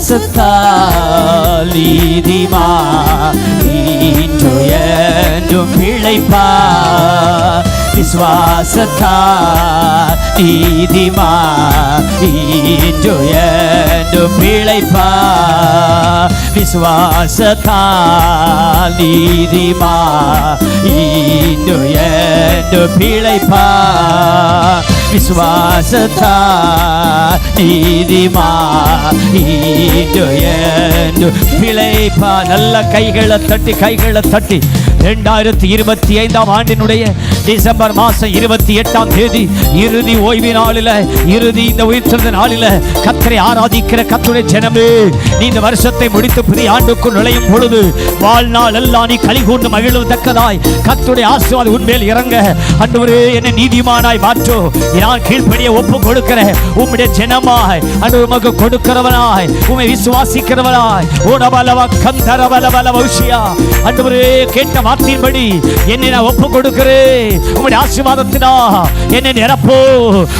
விசுவாசத்தால் நீதிமான் இன்னும் பிழைப்பா, விசுவாசத்தால் நீதிமா இன்று என்றும் பிழைப்பா விசுவாசத்தால் நீதிமா இன்று என்றும் பிழைப்பா விசுவாசத்தால் நீதிமா இன்று என்றும் பிழைப்பா. நல்ல கைகளை தட்டி 2025 ஆண்டினுடைய டிசம்பர் மாதம் 28ஆம் தேதி இறுதி ஓய்வு நாளில், இறுதி இந்த உயிர்த்தெழுந்த நாளில் கர்த்தரை ஆராதிக்கிற கர்த்தருடைய ஜனமே, நீ இந்த வருஷத்தை முடித்து புதிய ஆண்டுக்குள் நுழையும் பொழுது வாழ்நாள் எல்லாம் நீ களிகூர்ந்து மகிழ்வதற்கதாய் கர்த்தருடைய ஆசீர்வாதம் உன்மேல் இறங்க. ஆண்டவரே, என்னை நீதிமானாய் மாற்றோ, நான் கீழ்ப்படிய ஒப்பு கொடுக்கிறேன். உம்முடைய ஜனமாய் ஆண்டவர் உமக்கு கொடுக்கிறவனாய், உம்மை விசுவாசிக்கிறவனாய் ஓடபலவ கந்தரபலபல வௌஷியா. ஆண்டவரே, கேட்ட வார்த்தையின்படி என்னை நான் ஒப்பு கொடுக்கிறேன். உம்முடைய ஆசீர்வாதத்தினா என்னை நிரப்போ.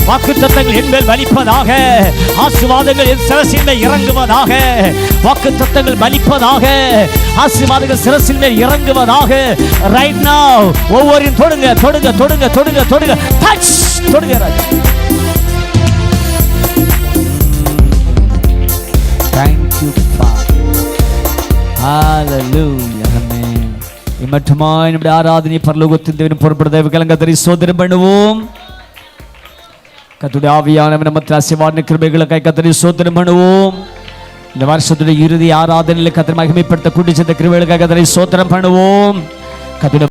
வாக்குத்தத்தங்கள் என் மேல் வலிப்பதாக, ஆசீர்வாதங்கள் என் சிரசின் மேல் இறங்குவதாக. வாக்குத்தத்தங்கள் வலிப்பதாக, ஆசீர்வாதங்கள் சிரசின் மேல் இறங்குவதாக. ரைட் நவ ஒவ்வொருவரையும் தொடுங்க தொடுங்க தொடுங்க தொடுங்க தொடுங்க டச் தொடுங்க ராஜா. Thank you Father. Hallelujah. Amen. இம்மட்டுமாய் நம்முடைய ஆராதனை பரலோகத்தின் தேவன் பொறுப்படுத்த கலங்கத்தரை சோதனை பண்ணுவோம். கர்த்தருடைய ஆவியானவர் நமக்கு ஆசீர்வாத கிருபைகளுக்காய் கர்த்தரை சோதனை பண்ணுவோம். இந்த வருஷத்துடைய இறுதி ஆராதனையில் கர்த்தரை மகிமைப்படுத்த கூட்டி சேர்ந்த கிருபைகளுக்காய் கர்த்தரை சோதனை பண்ணுவோம். கர்த்தருடைய